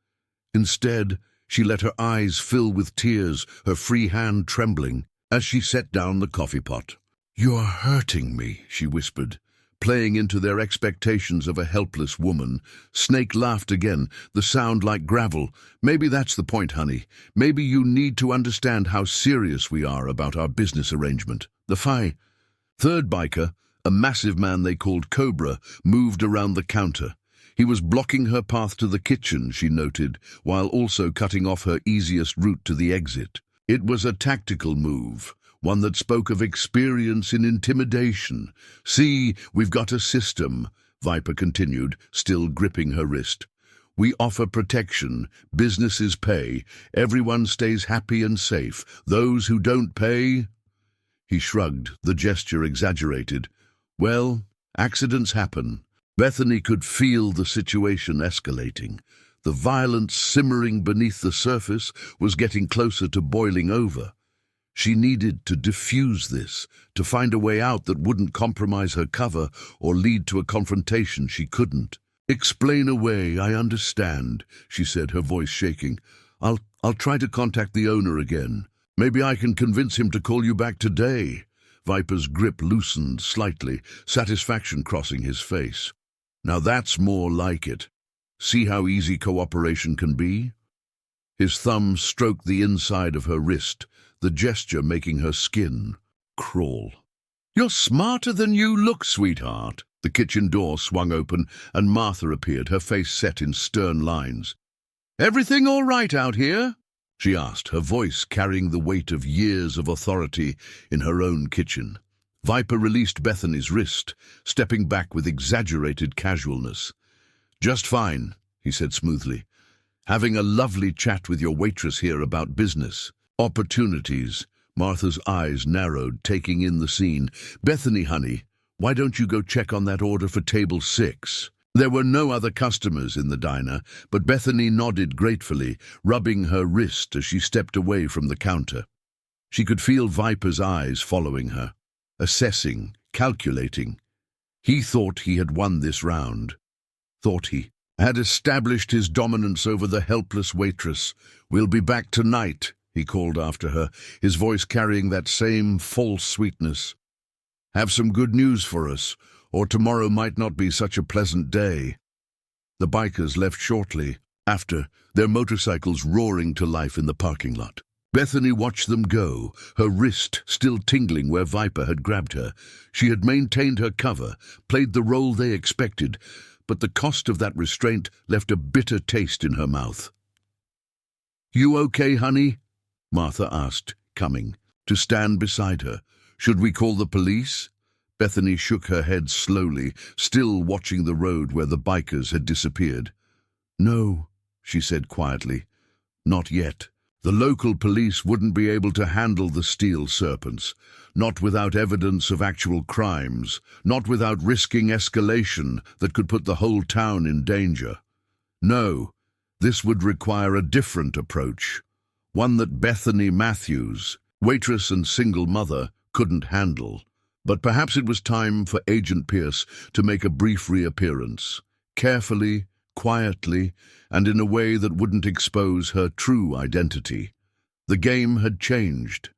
Instead, she let her eyes fill with tears, her free hand trembling, as she set down the coffee pot. "You're hurting me," she whispered, playing into their expectations of a helpless woman. Snake laughed again, the sound like gravel. Maybe that's the point, honey. Maybe you need to understand how serious we are about our business arrangement. The third biker, a massive man they called Cobra, moved around the counter. He was blocking her path to the kitchen, she noted, while also cutting off her easiest route to the exit. It was a tactical move, one that spoke of experience in intimidation. "See, we've got a system," Viper continued, still gripping her wrist. "We offer protection, businesses pay, everyone stays happy and safe. Those who don't pay—" He shrugged, the gesture exaggerated. "Well, accidents happen." Bethany could feel the situation escalating. The violence simmering beneath the surface was getting closer to boiling over. She needed to diffuse this, to find a way out that wouldn't compromise her cover or lead to a confrontation she couldn't. "Explain away, I understand," she said, her voice shaking. I'll try to contact the owner again. Maybe I can convince him to call you back today." Viper's grip loosened slightly, satisfaction crossing his face. "Now that's more like it. See how easy cooperation can be?" His thumb stroked the inside of her wrist, the gesture making her skin crawl. "You're smarter than you look, sweetheart." The kitchen door swung open and Martha appeared, her face set in stern lines. "Everything all right out here?" she asked, her voice carrying the weight of years of authority in her own kitchen. Viper released Bethany's wrist, stepping back with exaggerated casualness. "Just fine," he said smoothly. "Having a lovely chat with your waitress here about business. Opportunities." Martha's eyes narrowed, taking in the scene. "Bethany, honey, why don't you go check on that order for table 6? There were no other customers in the diner, but Bethany nodded gratefully, rubbing her wrist as she stepped away from the counter. She could feel Viper's eyes following her, assessing, calculating. He thought he had won this round. Thought he had established his dominance over the helpless waitress. "We'll be back tonight," he called after her, his voice carrying that same false sweetness. "Have some good news for us, or tomorrow might not be such a pleasant day." The bikers left shortly after, their motorcycles roaring to life in the parking lot. Bethany watched them go, her wrist still tingling where Viper had grabbed her. She had maintained her cover, played the role they expected, but the cost of that restraint left a bitter taste in her mouth. "You okay, honey?" Martha asked, coming to stand beside her. "Should we call the police?" Bethany shook her head slowly, still watching the road where the bikers had disappeared. "No," she said quietly, "not yet. The local police wouldn't be able to handle the steel serpents, not without evidence of actual crimes, not without risking escalation that could put the whole town in danger. No, this would require a different approach, one that Betheny Matthews, waitress and single mother, couldn't handle. But perhaps it was time for Agent Pierce to make a brief reappearance, carefully, quietly, and in a way that wouldn't expose her true identity. The game had changed.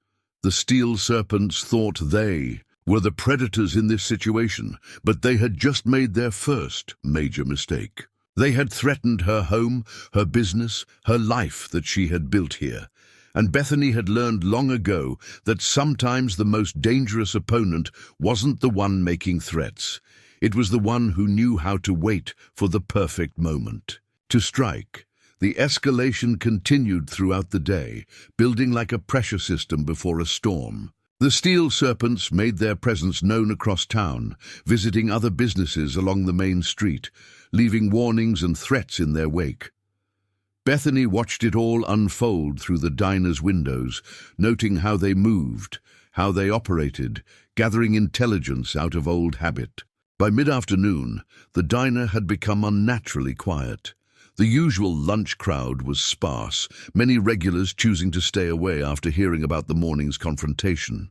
The steel serpents thought they were the predators in this situation, but they had just made their first major mistake. They had threatened her home, her business, her life that she had built here. And Bethany had learned long ago that sometimes the most dangerous opponent wasn't the one making threats. It was the one who knew how to wait for the perfect moment to strike. The escalation continued throughout the day, building like a pressure system before a storm. The steel serpents made their presence known across town, visiting other businesses along the main street, leaving warnings and threats in their wake. Bethany watched it all unfold through the diner's windows, noting how they moved, how they operated, gathering intelligence out of old habit. By mid-afternoon, the diner had become unnaturally quiet. The usual lunch crowd was sparse, many regulars choosing to stay away after hearing about the morning's confrontation.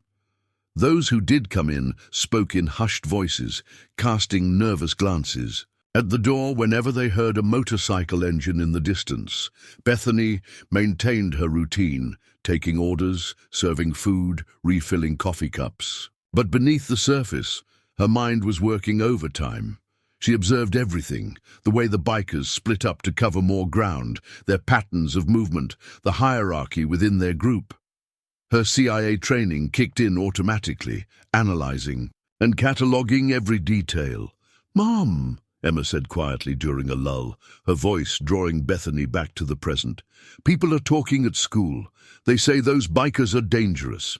Those who did come in spoke in hushed voices, casting nervous glances. At the door, whenever they heard a motorcycle engine in the distance, Bethany maintained her routine, taking orders, serving food, refilling coffee cups. But beneath the surface, Her mind was working overtime. She observed everything, the way the bikers split up to cover more ground, their patterns of movement, the hierarchy within their group. Her CIA training kicked in automatically, analyzing and cataloging every detail. "Mom," Emma said quietly during a lull, her voice drawing Bethany back to the present. "People are talking at school. They say those bikers are dangerous."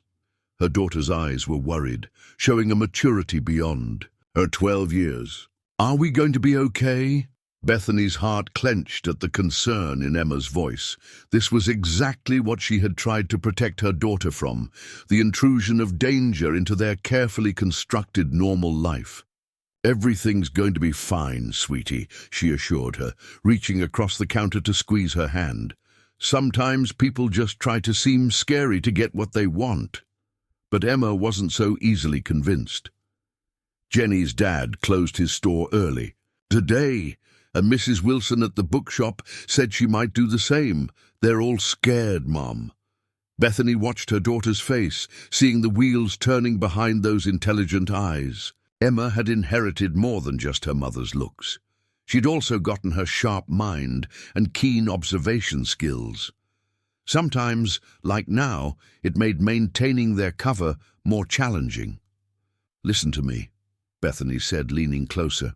Her daughter's eyes were worried, showing a maturity beyond her 12 years. "Are we going to be okay?" Bethany's heart clenched at the concern in Emma's voice. This was exactly what she had tried to protect her daughter from, the intrusion of danger into their carefully constructed normal life. "Everything's going to be fine, sweetie," she assured her, reaching across the counter to squeeze her hand. "Sometimes people just try to seem scary to get what they want." But Emma wasn't so easily convinced. Jenny's dad closed his store early today, and Mrs. Wilson at the bookshop said she might do the same. "They're all scared, Mom." Bethany watched her daughter's face, seeing the wheels turning behind those intelligent eyes. Emma had inherited more than just her mother's looks. She'd also gotten her sharp mind and keen observation skills. Sometimes, like now, it made maintaining their cover more challenging. "Listen to me," Bethany said, leaning closer.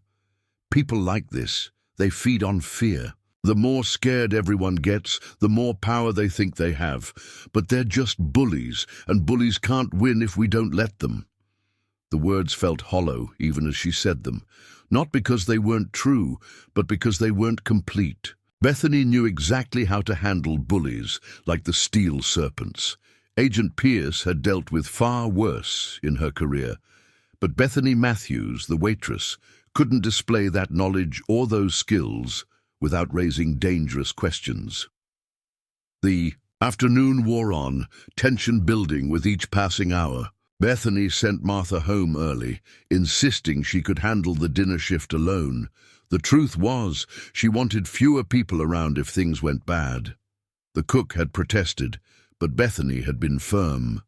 "People like this, they feed on fear. The more scared everyone gets, the more power they think they have. But they're just bullies, and bullies can't win if we don't let them." The words felt hollow even as she said them, not because they weren't true, but because they weren't complete. Bethany knew exactly how to handle bullies, like the steel serpents. Agent Pierce had dealt with far worse in her career, but Betheny Matthews, the waitress, couldn't display that knowledge or those skills without raising dangerous questions. The afternoon wore on, tension building with each passing hour. Bethany sent Martha home early, insisting she could handle the dinner shift alone. The truth was, she wanted fewer people around if things went bad. The cook had protested, but Bethany had been firm.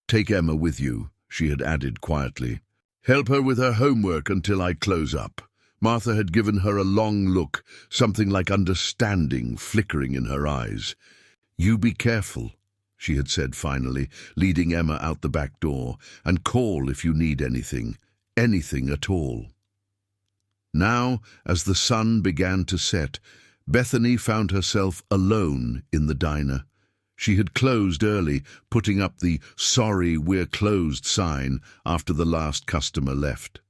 "Take Emma with you," she had added quietly. "Help her with her homework until I close up." Martha had given her a long look, something like understanding flickering in her eyes. "You be careful," she had said finally, leading Emma out the back door, "and call if you need anything at all." Now, as the sun began to set, Bethany found herself alone in the diner. She had closed early, putting up the "Sorry, we're closed" sign after the last customer left.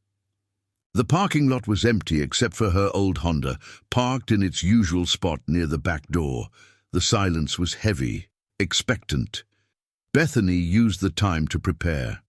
The parking lot was empty except for her old Honda, parked in its usual spot near the back door. The silence was heavy, expectant. Bethany used the time to prepare.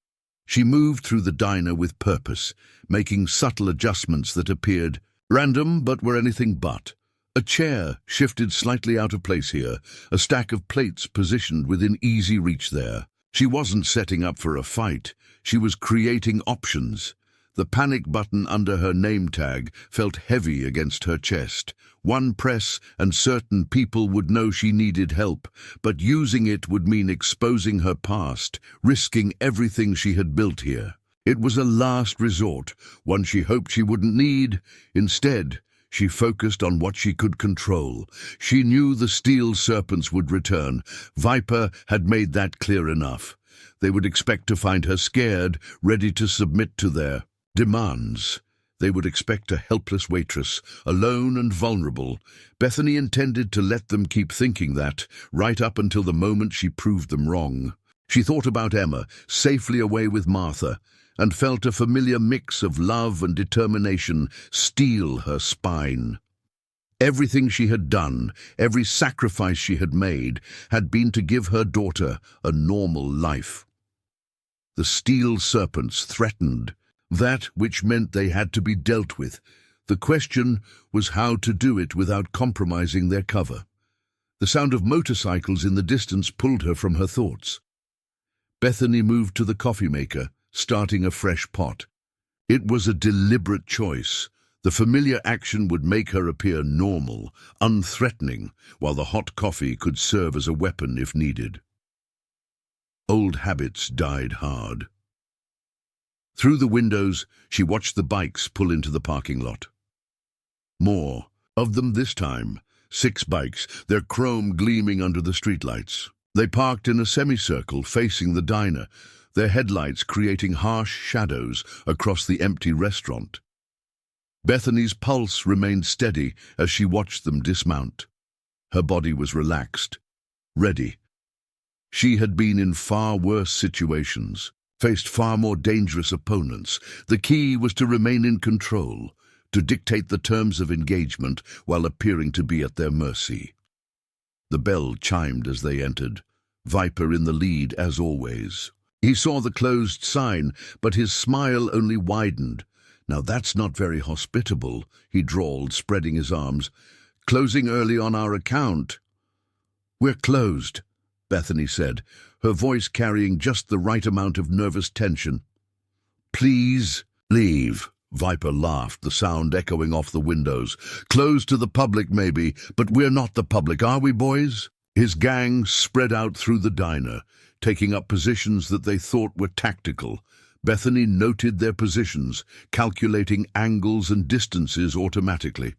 She moved through the diner with purpose, making subtle adjustments that appeared random but were anything but. A chair shifted slightly out of place here, a stack of plates positioned within easy reach there. She wasn't setting up for a fight, she was creating options. The panic button under her name tag felt heavy against her chest. One press and certain people would know she needed help, but using it would mean exposing her past, risking everything she had built here. It was a last resort, one she hoped she wouldn't need. Instead, she focused on what she could control. She knew the steel serpents would return. Viper had made that clear enough. They would expect to find her scared, ready to submit to their demands. They would expect a helpless waitress, alone and vulnerable. Bethany intended to let them keep thinking that, right up until the moment she proved them wrong. She thought about Emma, safely away with Martha, and felt a familiar mix of love and determination steel her spine. Everything she had done, every sacrifice she had made, had been to give her daughter a normal life. The steel serpents threatened, that which meant they had to be dealt with. The question was how to do it without compromising their cover. The sound of motorcycles in the distance pulled her from her thoughts. Bethany moved to the coffee maker, starting a fresh pot. It was a deliberate choice. The familiar action would make her appear normal, unthreatening, while the hot coffee could serve as a weapon if needed. Old habits died hard. Through the windows, she watched the bikes pull into the parking lot. More of them this time. 6 bikes, their chrome gleaming under the streetlights. They parked in a semicircle facing the diner, their headlights creating harsh shadows across the empty restaurant. Bethany's pulse remained steady as she watched them dismount. Her body was relaxed, ready. She had been in far worse situations, faced far more dangerous opponents. The key was to remain in control, to dictate the terms of engagement while appearing to be at their mercy. The bell chimed as they entered, Viper in the lead as always. He saw the closed sign, but his smile only widened. "Now that's not very hospitable," he drawled, spreading his arms. "Closing early on our account." "We're closed," Bethany said, her voice carrying just the right amount of nervous tension. "Please leave," Viper laughed, the sound echoing off the windows. "Closed to the public maybe, but we're not the public, are we, boys?" His gang spread out through the diner, taking up positions that they thought were tactical. Bethany noted their positions, calculating angles and distances automatically.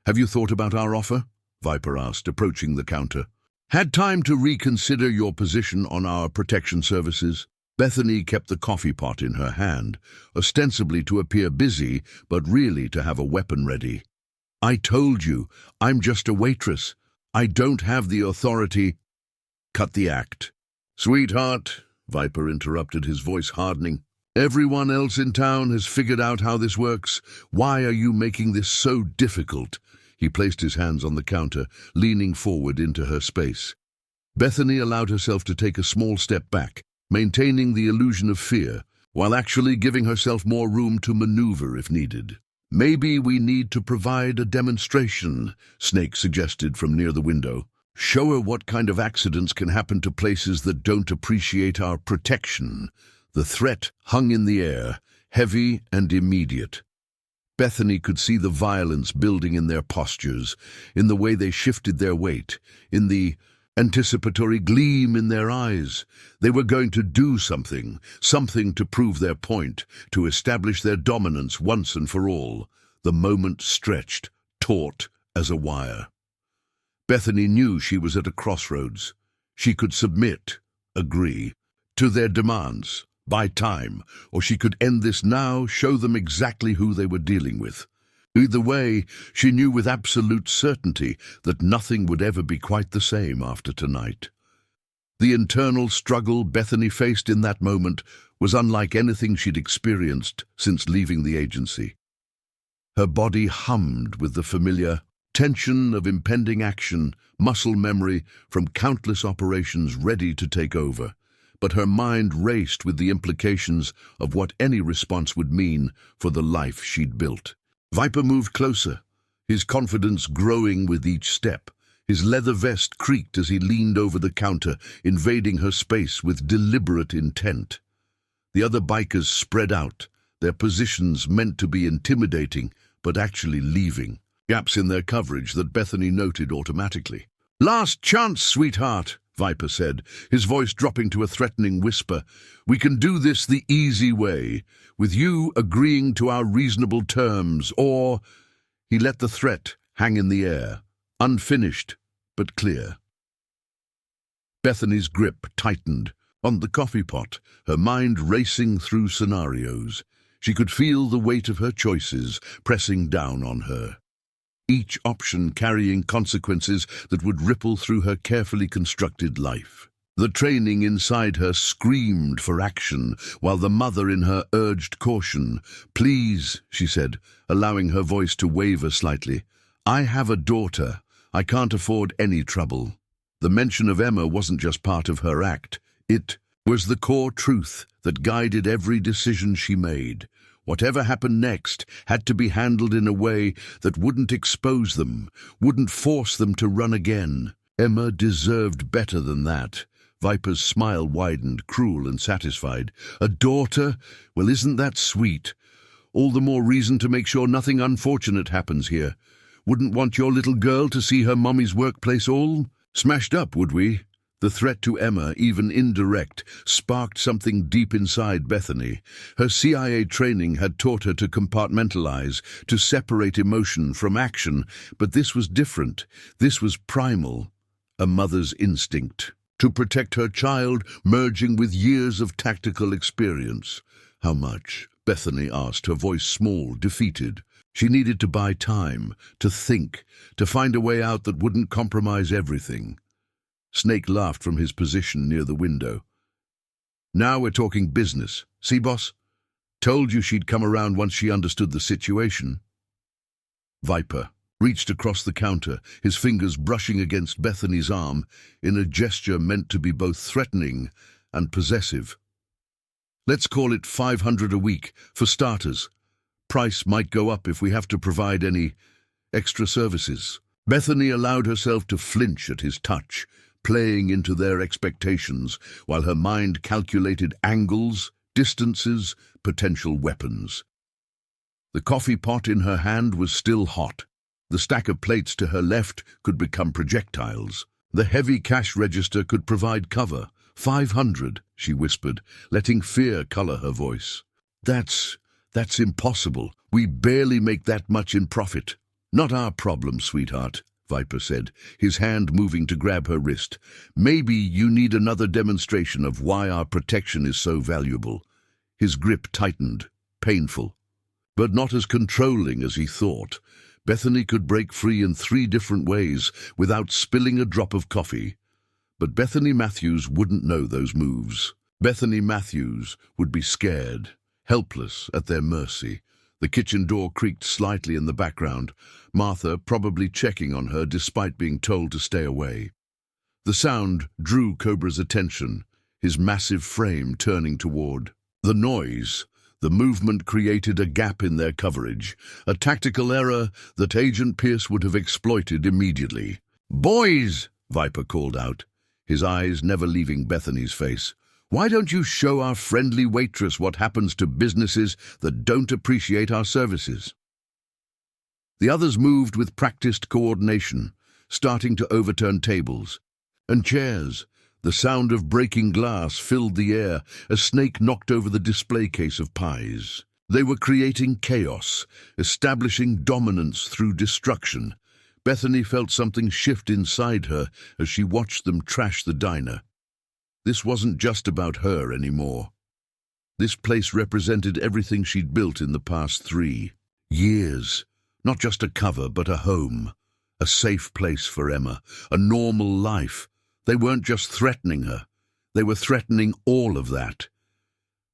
"Have you thought about our offer?" Viper asked, approaching the counter. "Had time to reconsider your position on our protection services?" Bethany kept the coffee pot in her hand, ostensibly to appear busy, but really to have a weapon ready. "I told you, I'm just a waitress. I don't have the authority." "Cut the act." "Sweetheart," Viper interrupted, his voice hardening. "Everyone else in town has figured out how this works. Why are you making this so difficult?" He placed his hands on the counter, leaning forward into her space. Bethany allowed herself to take a small step back, maintaining the illusion of fear, while actually giving herself more room to maneuver if needed. "Maybe we need to provide a demonstration," Snake suggested from near the window. "Show her what kind of accidents can happen to places that don't appreciate our protection." The threat hung in the air, heavy and immediate. Bethany could see the violence building in their postures, in the way they shifted their weight, in the anticipatory gleam in their eyes. They were going to do something to prove their point, to establish their dominance once and for all. The moment stretched, taut as a wire. Bethany knew she was at a crossroads. She could submit, agree, to their demands, buy time, or she could end this now, show them exactly who they were dealing with. Either way, she knew with absolute certainty that nothing would ever be quite the same after tonight. The internal struggle Bethany faced in that moment was unlike anything she'd experienced since leaving the agency. Her body hummed with the familiar tension of impending action, muscle memory from countless operations ready to take over. But her mind raced with the implications of what any response would mean for the life she'd built. Viper moved closer, his confidence growing with each step. His leather vest creaked as he leaned over the counter, invading her space with deliberate intent. The other bikers spread out, their positions meant to be intimidating, but actually leaving gaps in their coverage that Bethany noted automatically. "Last chance, sweetheart," Viper said, his voice dropping to a threatening whisper. "We can do this the easy way, with you agreeing to our reasonable terms, or—" He let the threat hang in the air, unfinished but clear. Bethany's grip tightened on the coffee pot, her mind racing through scenarios. She could feel the weight of her choices pressing down on her, each option carrying consequences that would ripple through her carefully constructed life. The training inside her screamed for action, while the mother in her urged caution. "Please," she said, allowing her voice to waver slightly. "I have a daughter. I can't afford any trouble." The mention of Emma wasn't just part of her act. It was the core truth that guided every decision she made. Whatever happened next had to be handled in a way that wouldn't expose them, wouldn't force them to run again. Emma deserved better than that. Viper's smile widened, cruel and satisfied. "A daughter? Well, isn't that sweet? All the more reason to make sure nothing unfortunate happens here. Wouldn't want your little girl to see her mommy's workplace all smashed up, would we?" The threat to Emma, even indirect, sparked something deep inside Bethany. Her CIA training had taught her to compartmentalize, to separate emotion from action, but this was different. This was primal, a mother's instinct, to protect her child, merging with years of tactical experience. How much? Bethany asked, her voice small, defeated. She needed to buy time, to think, to find a way out that wouldn't compromise everything. Snake laughed from his position near the window. Now we're talking business. See, boss? Told you she'd come around once she understood the situation. Viper reached across the counter, his fingers brushing against Bethany's arm in a gesture meant to be both threatening and possessive. Let's call it 500 a week, for starters. Price might go up if we have to provide any extra services. Bethany allowed herself to flinch at his touch, playing into their expectations, while her mind calculated angles, distances, potential weapons. The coffee pot in her hand was still hot. The stack of plates to her left could become projectiles. The heavy cash register could provide cover. 500, she whispered, letting fear color her voice. That's impossible. We barely make that much in profit. Not our problem, sweetheart, Viper said, his hand moving to grab her wrist. Maybe you need another demonstration of why our protection is so valuable. His grip tightened, painful, but not as controlling as he thought. Bethany could break free in 3 different ways without spilling a drop of coffee. But Betheny Matthews wouldn't know those moves. Betheny Matthews would be scared, helpless at their mercy. The kitchen door creaked slightly in the background, Martha probably checking on her despite being told to stay away. The sound drew Cobra's attention, his massive frame turning toward. The noise, the movement created a gap in their coverage, a tactical error that Agent Pierce would have exploited immediately. "Boys!" Viper called out, his eyes never leaving Bethany's face. "Why don't you show our friendly waitress what happens to businesses that don't appreciate our services?" The others moved with practiced coordination, starting to overturn tables and chairs. The sound of breaking glass filled the air as Snake knocked over the display case of pies. They were creating chaos, establishing dominance through destruction. Bethany felt something shift inside her as she watched them trash the diner. This wasn't just about her anymore. This place represented everything she'd built in the past 3 years. Not just a cover, but a home. A safe place for Emma. A normal life. They weren't just threatening her. They were threatening all of that.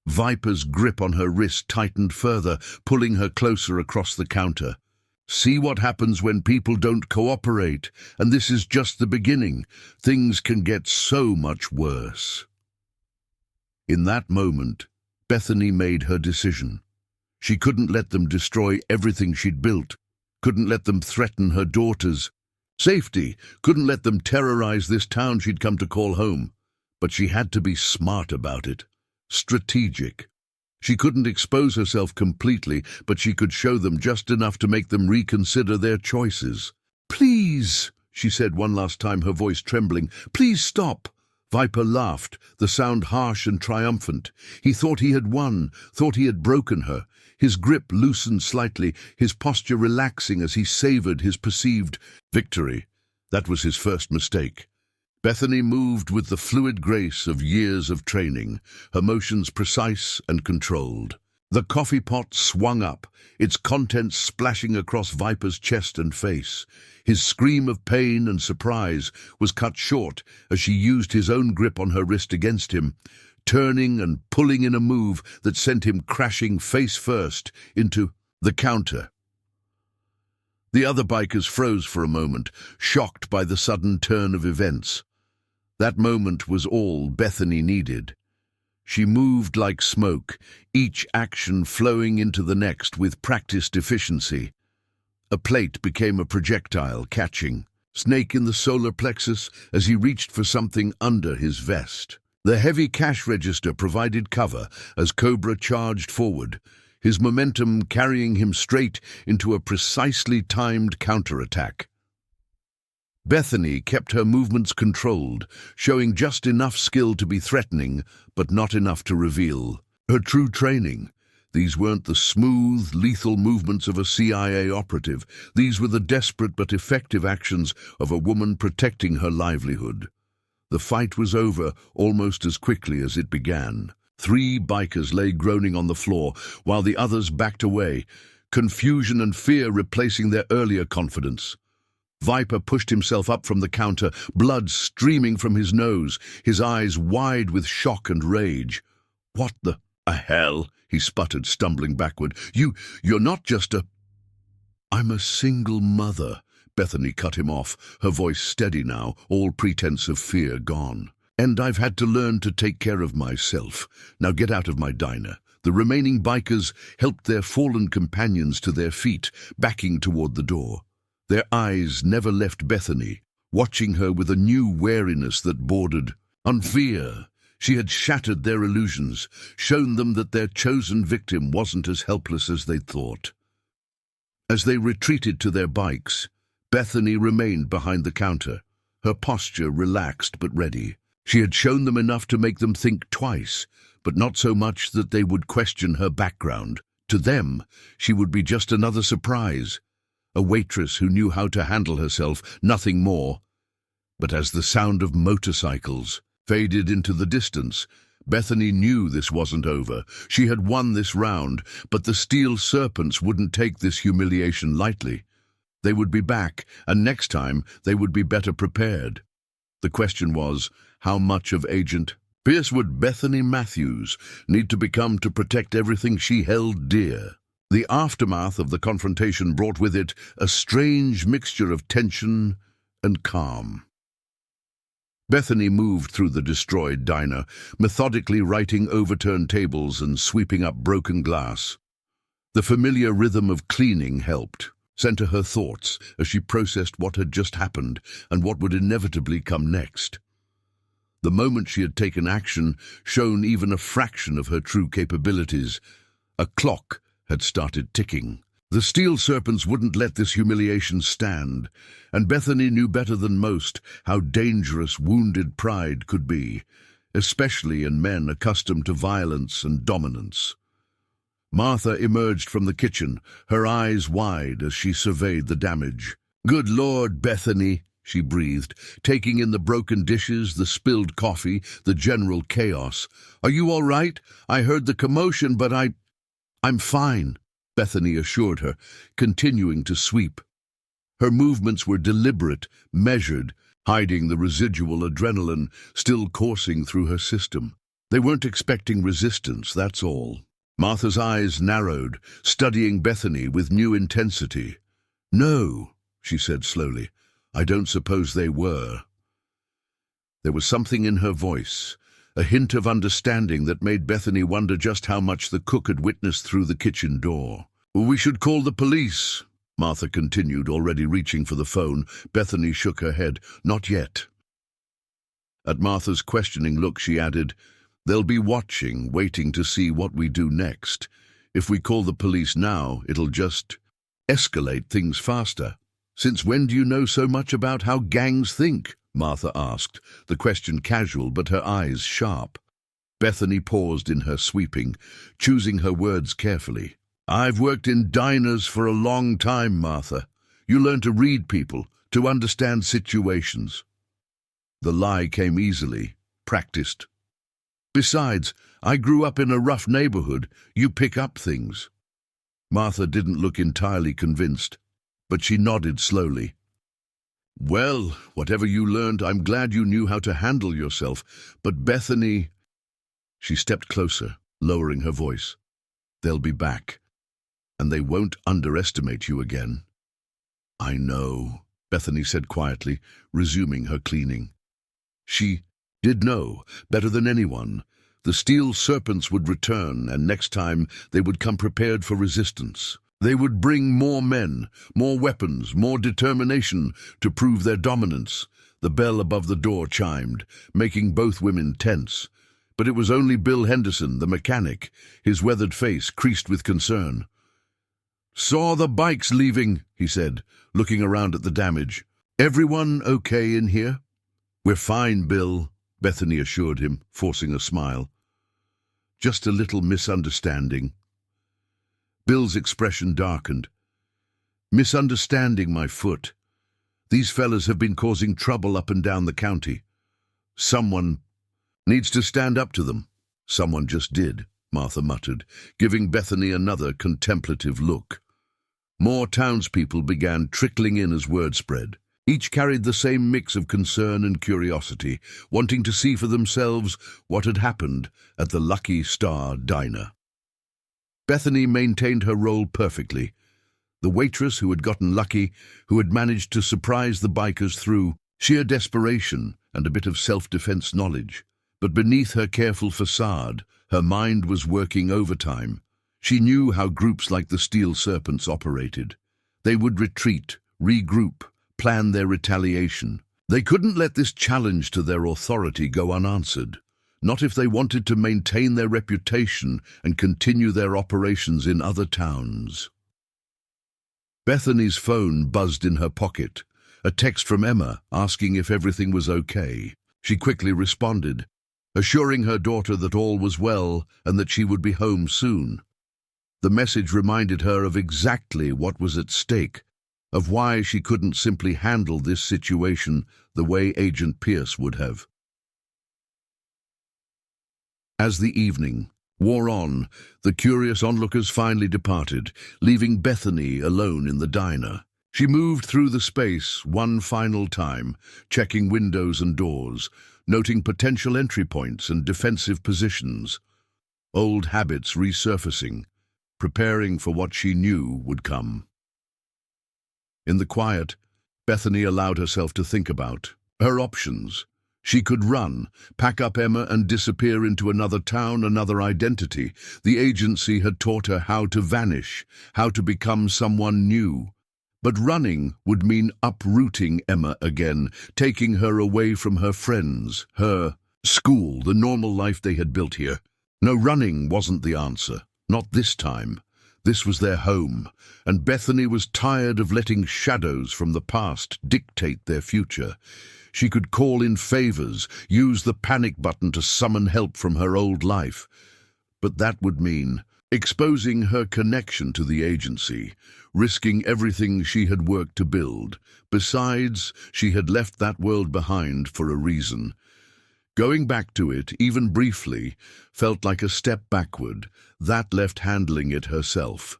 Viper's grip on her wrist tightened further, pulling her closer across the counter. See what happens when people don't cooperate, and this is just the beginning. Things can get so much worse. In that moment, Bethany made her decision. She couldn't let them destroy everything she'd built, couldn't let them threaten her daughters' safety, couldn't let them terrorize this town she'd come to call home. But she had to be smart about it, strategic. She couldn't expose herself completely, but she could show them just enough to make them reconsider their choices. "Please," she said one last time, her voice trembling, "please stop." Viper laughed, the sound harsh and triumphant. He thought he had won, thought he had broken her. His grip loosened slightly, his posture relaxing as he savored his perceived victory. That was his first mistake. Bethany moved with the fluid grace of years of training, her motions precise and controlled. The coffee pot swung up, its contents splashing across Viper's chest and face. His scream of pain and surprise was cut short as she used his own grip on her wrist against him, turning and pulling in a move that sent him crashing face first into the counter. The other bikers froze for a moment, shocked by the sudden turn of events. That moment was all Bethany needed. She moved like smoke, each action flowing into the next with practiced efficiency. A plate became a projectile, catching Snake in the solar plexus as he reached for something under his vest. The heavy cash register provided cover as Cobra charged forward, his momentum carrying him straight into a precisely timed counterattack. Bethany kept her movements controlled, showing just enough skill to be threatening, but not enough to reveal her true training. These weren't the smooth, lethal movements of a CIA operative. These were the desperate but effective actions of a woman protecting her livelihood. The fight was over almost as quickly as it began. 3 bikers lay groaning on the floor, while the others backed away, confusion and fear replacing their earlier confidence. Viper pushed himself up from the counter, blood streaming from his nose, his eyes wide with shock and rage. "What the hell?" he sputtered, stumbling backward. You're not just a—" "I'm a single mother," Bethany cut him off, her voice steady now, all pretense of fear gone. "And I've had to learn to take care of myself. Now get out of my diner." The remaining bikers helped their fallen companions to their feet, backing toward the door. Their eyes never left Bethany, watching her with a new wariness that bordered on fear. She had shattered their illusions, shown them that their chosen victim wasn't as helpless as they'd thought. As they retreated to their bikes, Bethany remained behind the counter, her posture relaxed but ready. She had shown them enough to make them think twice, but not so much that they would question her background. To them, she would be just another surprise, a waitress who knew how to handle herself, nothing more. But as the sound of motorcycles faded into the distance, Bethany knew this wasn't over. She had won this round, but the steel serpents wouldn't take this humiliation lightly. They would be back, and next time they would be better prepared. The question was, how much of Agent Pierce would Betheny Matthews need to become to protect everything she held dear? The aftermath of the confrontation brought with it a strange mixture of tension and calm. Bethany moved through the destroyed diner, methodically righting overturned tables and sweeping up broken glass. The familiar rhythm of cleaning helped center her thoughts as she processed what had just happened and what would inevitably come next. The moment she had taken action shone even a fraction of her true capabilities. A clock had started ticking. The steel serpents wouldn't let this humiliation stand, and Bethany knew better than most how dangerous wounded pride could be, especially in men accustomed to violence and dominance. Martha emerged from the kitchen, her eyes wide as she surveyed the damage. "Good Lord, Bethany," she breathed, taking in the broken dishes, the spilled coffee, the general chaos. "Are you all right? I heard the commotion, but I'm fine," Bethany assured her, continuing to sweep. Her movements were deliberate, measured, hiding the residual adrenaline still coursing through her system. They weren't expecting resistance, that's all. Martha's eyes narrowed, studying Bethany with new intensity. "No," she said slowly, "I don't suppose they were." There was something in her voice, a hint of understanding that made Bethany wonder just how much the cook had witnessed through the kitchen door. "We should call the police," Martha continued, already reaching for the phone. Bethany shook her head. "Not yet." At Martha's questioning look, she added, "They'll be watching, waiting to see what we do next. If we call the police now, it'll just escalate things faster." "Since when do you know so much about how gangs think?" Martha asked, the question casual but her eyes sharp. Bethany paused in her sweeping, choosing her words carefully. "I've worked in diners for a long time, Martha. You learn to read people, to understand situations." The lie came easily, practiced. "Besides, I grew up in a rough neighborhood. You pick up things." Martha didn't look entirely convinced, but she nodded slowly. "Well, whatever you learned, I'm glad you knew how to handle yourself. But Bethany—" She stepped closer, lowering her voice. "They'll be back, and they won't underestimate you again." "I know," Bethany said quietly, resuming her cleaning. She did know, better than anyone. The steel serpents would return, and next time they would come prepared for resistance. They would bring more men, more weapons, more determination to prove their dominance. The bell above the door chimed, making both women tense. But it was only Bill Henderson, the mechanic, his weathered face creased with concern. "Saw the bikes leaving," he said, looking around at the damage. "Everyone okay in here?" "We're fine, Bill," Bethany assured him, forcing a smile. "Just a little misunderstanding." Bill's expression darkened. "Misunderstanding my foot. These fellas have been causing trouble up and down the county. Someone needs to stand up to them." "Someone just did," Martha muttered, giving Bethany another contemplative look. More townspeople began trickling in as word spread. Each carried the same mix of concern and curiosity, wanting to see for themselves what had happened at the Lucky Star Diner. Bethany maintained her role perfectly. The waitress who had gotten lucky, who had managed to surprise the bikers through sheer desperation and a bit of self-defense knowledge. But beneath her careful facade, her mind was working overtime. She knew how groups like the Steel Serpents operated. They would retreat, regroup, plan their retaliation. They couldn't let this challenge to their authority go unanswered, not if they wanted to maintain their reputation and continue their operations in other towns. Bethany's phone buzzed in her pocket, a text from Emma asking if everything was okay. She quickly responded, assuring her daughter that all was well and that she would be home soon. The message reminded her of exactly what was at stake, of why she couldn't simply handle this situation the way Agent Pierce would have. As the evening wore on, the curious onlookers finally departed, leaving Bethany alone in the diner. She moved through the space one final time, checking windows and doors, noting potential entry points and defensive positions, old habits resurfacing, preparing for what she knew would come. In the quiet, Bethany allowed herself to think about her options. She could run, pack up Emma and disappear into another town, another identity. The agency had taught her how to vanish, how to become someone new. But running would mean uprooting Emma again, taking her away from her friends, her school, the normal life they had built here. No, running wasn't the answer, not this time. This was their home, and Bethany was tired of letting shadows from the past dictate their future. She could call in favors, use the panic button to summon help from her old life. But that would mean exposing her connection to the agency, risking everything she had worked to build. Besides, she had left that world behind for a reason. Going back to it, even briefly, felt like a step backward, that left handling it herself.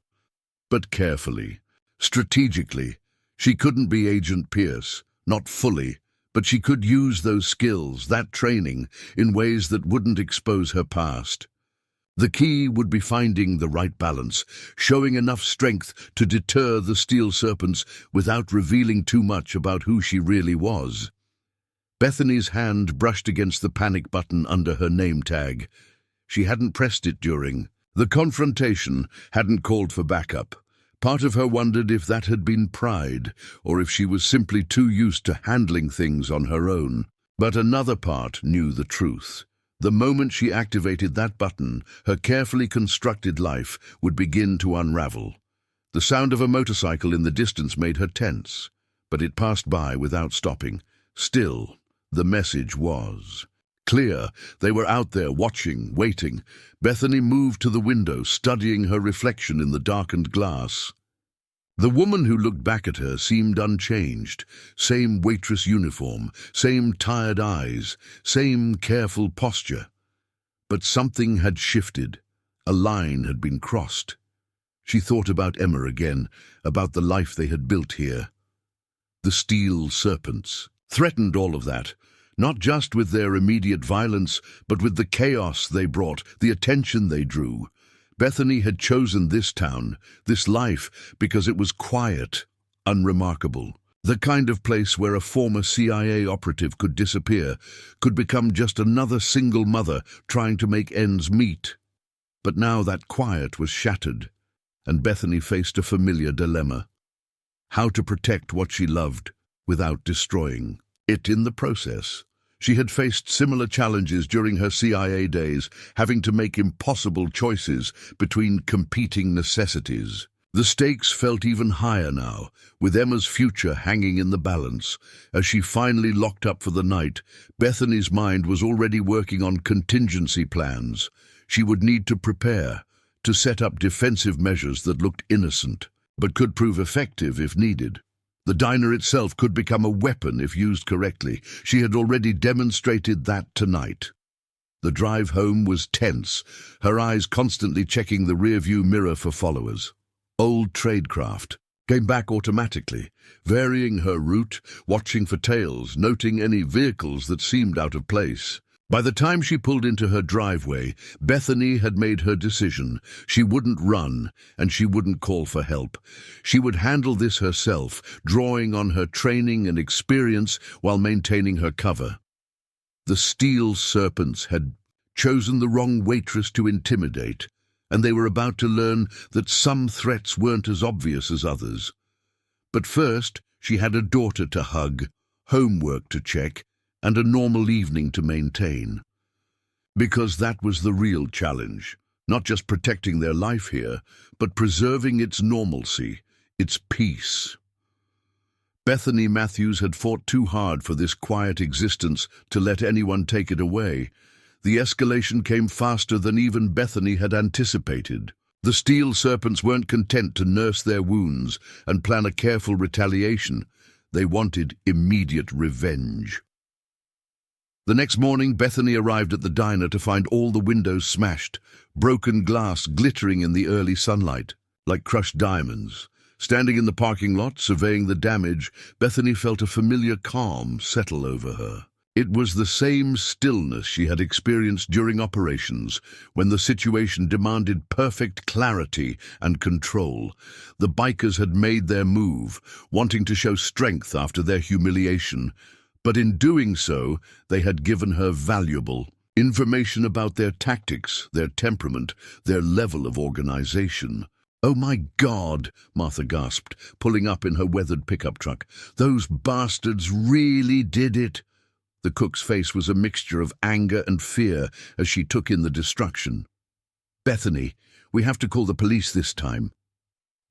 But carefully, strategically. She couldn't be Agent Pierce, not fully, but she could use those skills, that training, in ways that wouldn't expose her past. The key would be finding the right balance, showing enough strength to deter the Steel Serpents without revealing too much about who she really was. Bethany's hand brushed against the panic button under her name tag. She hadn't pressed it during the confrontation, hadn't called for backup. Part of her wondered if that had been pride, or if she was simply too used to handling things on her own. But another part knew the truth. The moment she activated that button, her carefully constructed life would begin to unravel. The sound of a motorcycle in the distance made her tense, but it passed by without stopping. Still, the message was clear. They were out there, watching, waiting. Bethany moved to the window, studying her reflection in the darkened glass. The woman who looked back at her seemed unchanged. Same waitress uniform, same tired eyes, same careful posture. But something had shifted. A line had been crossed. She thought about Emma again, about the life they had built here. The Steel Serpents threatened all of that, not just with their immediate violence, but with the chaos they brought, the attention they drew. Bethany had chosen this town, this life, because it was quiet, unremarkable. The kind of place where a former CIA operative could disappear, could become just another single mother trying to make ends meet. But now that quiet was shattered, and Bethany faced a familiar dilemma. How to protect what she loved without destroying it in the process. She had faced similar challenges during her CIA days, having to make impossible choices between competing necessities. The stakes felt even higher now, with Emma's future hanging in the balance. As she finally locked up for the night, Bethany's mind was already working on contingency plans. She would need to prepare, to set up defensive measures that looked innocent, but could prove effective if needed. The diner itself could become a weapon if used correctly. She had already demonstrated that tonight. The drive home was tense, her eyes constantly checking the rearview mirror for followers. Old tradecraft came back automatically, varying her route, watching for tails, noting any vehicles that seemed out of place. By the time she pulled into her driveway, Bethany had made her decision. She wouldn't run, and she wouldn't call for help. She would handle this herself, drawing on her training and experience while maintaining her cover. The steel serpents had chosen the wrong waitress to intimidate, and they were about to learn that some threats weren't as obvious as others. But first, she had a daughter to hug, homework to check, and a normal evening to maintain. Because that was the real challenge, not just protecting their life here, but preserving its normalcy, its peace. Betheny Matthews had fought too hard for this quiet existence to let anyone take it away. The escalation came faster than even Bethany had anticipated. The steel serpents weren't content to nurse their wounds and plan a careful retaliation. They wanted immediate revenge. The next morning, Bethany arrived at the diner to find all the windows smashed, broken glass glittering in the early sunlight, like crushed diamonds. Standing in the parking lot, surveying the damage, Bethany felt a familiar calm settle over her. It was the same stillness she had experienced during operations, when the situation demanded perfect clarity and control. The bikers had made their move, wanting to show strength after their humiliation, but in doing so, they had given her valuable information about their tactics, their temperament, their level of organization. "Oh my God," Martha gasped, pulling up in her weathered pickup truck. "Those bastards really did it." The cook's face was a mixture of anger and fear as she took in the destruction. "Bethany, we have to call the police this time."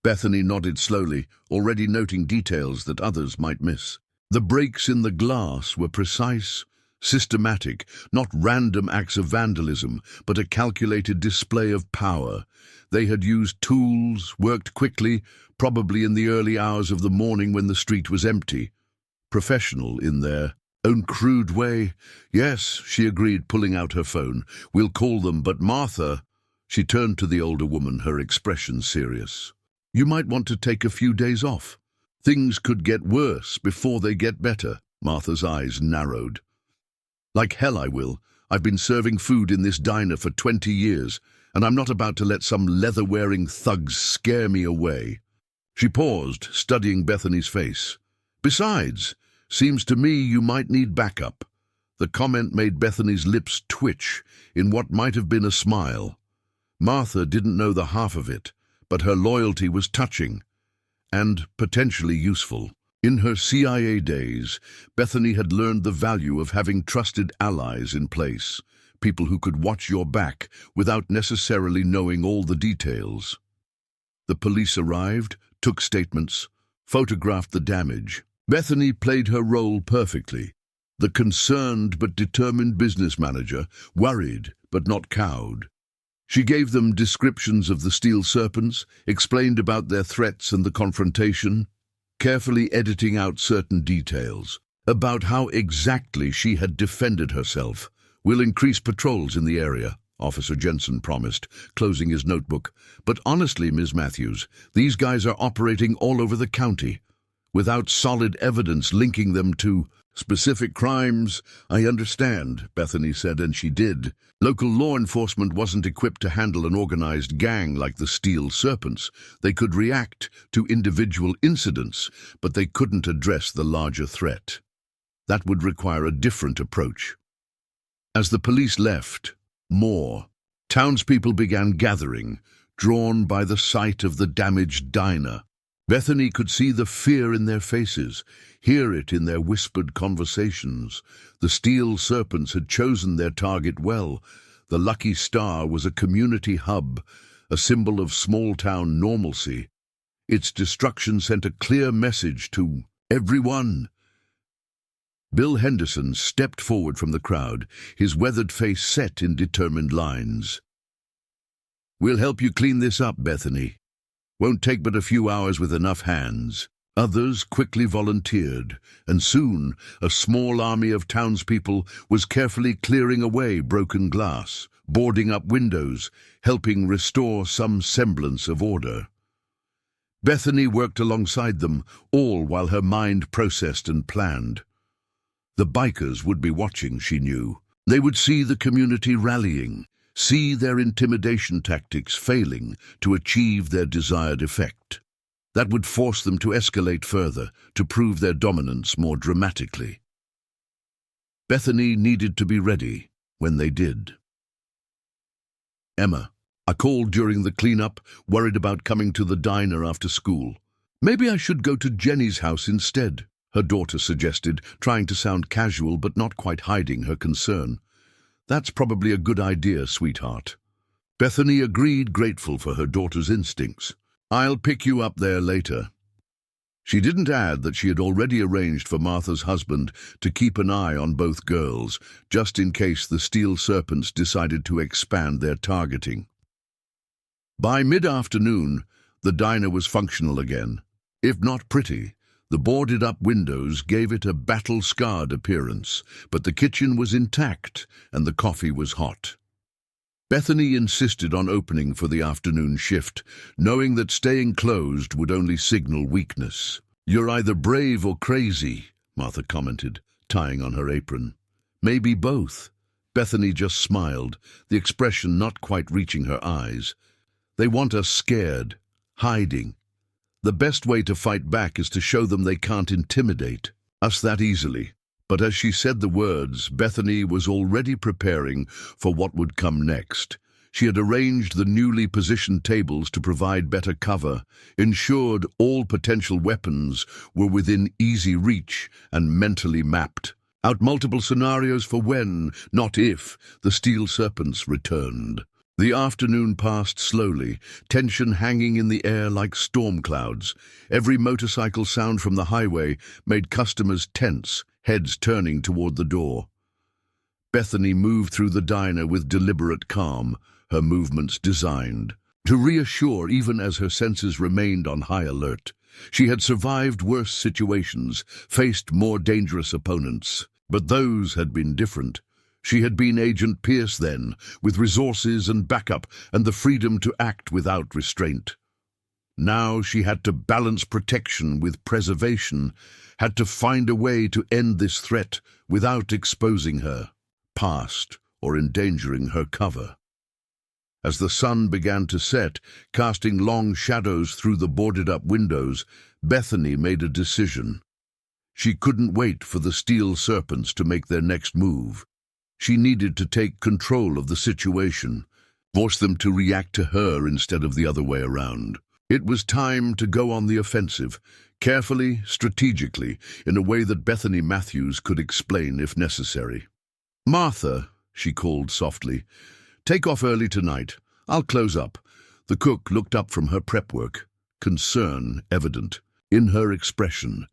Bethany nodded slowly, already noting details that others might miss. The breaks in the glass were precise, systematic, not random acts of vandalism, but a calculated display of power. They had used tools, worked quickly, probably in the early hours of the morning when the street was empty. Professional in their own crude way. "Yes," she agreed, pulling out her phone. "We'll call them, but Martha—" She turned to the older woman, her expression serious. "You might want to take a few days off. Things could get worse before they get better." Martha's eyes narrowed. "Like hell I will. I've been serving food in this diner for 20 years, and I'm not about to let some leather-wearing thugs scare me away." She paused, studying Bethany's face. "Besides, seems to me you might need backup." The comment made Bethany's lips twitch in what might have been a smile. Martha didn't know the half of it, but her loyalty was touching and potentially useful. In her CIA days, Bethany had learned the value of having trusted allies in place, people who could watch your back without necessarily knowing all the details. The police arrived, took statements, photographed the damage. Bethany played her role perfectly. The concerned but determined business manager, worried but not cowed. She gave them descriptions of the steel serpents, explained about their threats and the confrontation, carefully editing out certain details about how exactly she had defended herself. "We'll increase patrols in the area," Officer Jensen promised, closing his notebook. "But honestly, Ms. Matthews, these guys are operating all over the county, without solid evidence linking them to specific crimes." "I understand," Bethany said, and she did. Local law enforcement wasn't equipped to handle an organized gang like the Steel Serpents. They could react to individual incidents, but they couldn't address the larger threat. That would require a different approach. As the police left, more townspeople began gathering, drawn by the sight of the damaged diner. Bethany could see the fear in their faces, hear it in their whispered conversations. The Steel Serpents had chosen their target well. The Lucky Star was a community hub, a symbol of small-town normalcy. Its destruction sent a clear message to everyone. Bill Henderson stepped forward from the crowd, his weathered face set in determined lines. "We'll help you clean this up, Bethany. Won't take but a few hours with enough hands." Others quickly volunteered, and soon a small army of townspeople was carefully clearing away broken glass, boarding up windows, helping restore some semblance of order. Bethany worked alongside them, all while her mind processed and planned. The bikers would be watching, she knew. They would see the community rallying, see their intimidation tactics failing to achieve their desired effect. That would force them to escalate further, to prove their dominance more dramatically. Bethany needed to be ready when they did. "Emma, I called during the cleanup, worried about coming to the diner after school. Maybe I should go to Jenny's house instead," her daughter suggested, trying to sound casual but not quite hiding her concern. "That's probably a good idea, sweetheart." Bethany agreed, grateful for her daughter's instincts. "I'll pick you up there later." She didn't add that she had already arranged for Martha's husband to keep an eye on both girls, just in case the steel serpents decided to expand their targeting. By mid-afternoon, the diner was functional again. If not pretty, the boarded-up windows gave it a battle-scarred appearance, but the kitchen was intact and the coffee was hot. Bethany insisted on opening for the afternoon shift, knowing that staying closed would only signal weakness. "You're either brave or crazy," Martha commented, tying on her apron. "Maybe both." Bethany just smiled, the expression not quite reaching her eyes. "They want us scared, hiding. The best way to fight back is to show them they can't intimidate us that easily." But as she said the words, Bethany was already preparing for what would come next. She had arranged the newly positioned tables to provide better cover, ensured all potential weapons were within easy reach and mentally mapped out multiple scenarios for when, not if, the steel serpents returned. The afternoon passed slowly, tension hanging in the air like storm clouds. Every motorcycle sound from the highway made customers tense, heads turning toward the door. Bethany moved through the diner with deliberate calm, her movements designed to reassure even as her senses remained on high alert. She had survived worse situations, faced more dangerous opponents, but those had been different. She had been Agent Pierce then, with resources and backup and the freedom to act without restraint. Now she had to balance protection with preservation, had to find a way to end this threat without exposing her past or endangering her cover. As the sun began to set, casting long shadows through the boarded-up windows, Bethany made a decision. She couldn't wait for the steel serpents to make their next move. She needed to take control of the situation, force them to react to her instead of the other way around. It was time to go on the offensive, carefully, strategically, in a way that Betheny Matthews could explain if necessary. "Martha," she called softly, "take off early tonight. I'll close up." The cook looked up from her prep work, concern evident in her expression.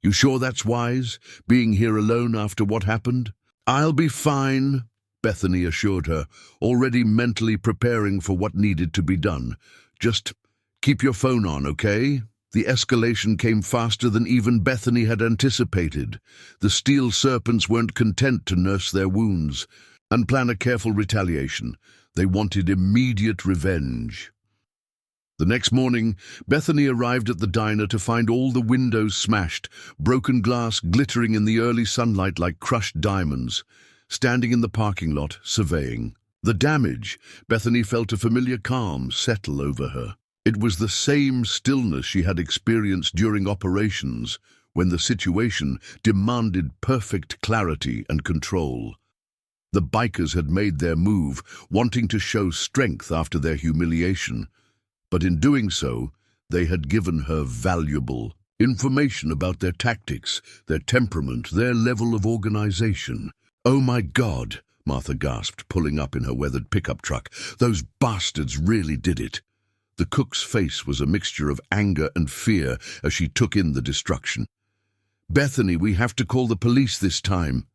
"You sure that's wise, being here alone after what happened?" "I'll be fine," Bethany assured her, already mentally preparing for what needed to be done. "Just keep your phone on, okay?" The escalation came faster than even Bethany had anticipated. The steel serpents weren't content to nurse their wounds and plan a careful retaliation. They wanted immediate revenge. The next morning, Bethany arrived at the diner to find all the windows smashed, broken glass glittering in the early sunlight like crushed diamonds. Standing in the parking lot, surveying the damage, Bethany felt a familiar calm settle over her. It was the same stillness she had experienced during operations, when the situation demanded perfect clarity and control. The bikers had made their move, wanting to show strength after their humiliation. But in doing so, they had given her valuable information about their tactics, their temperament, their level of organization. "Oh my God," Martha gasped, pulling up in her weathered pickup truck. "Those bastards really did it." The cook's face was a mixture of anger and fear as she took in the destruction. "Bethany, we have to call the police this time."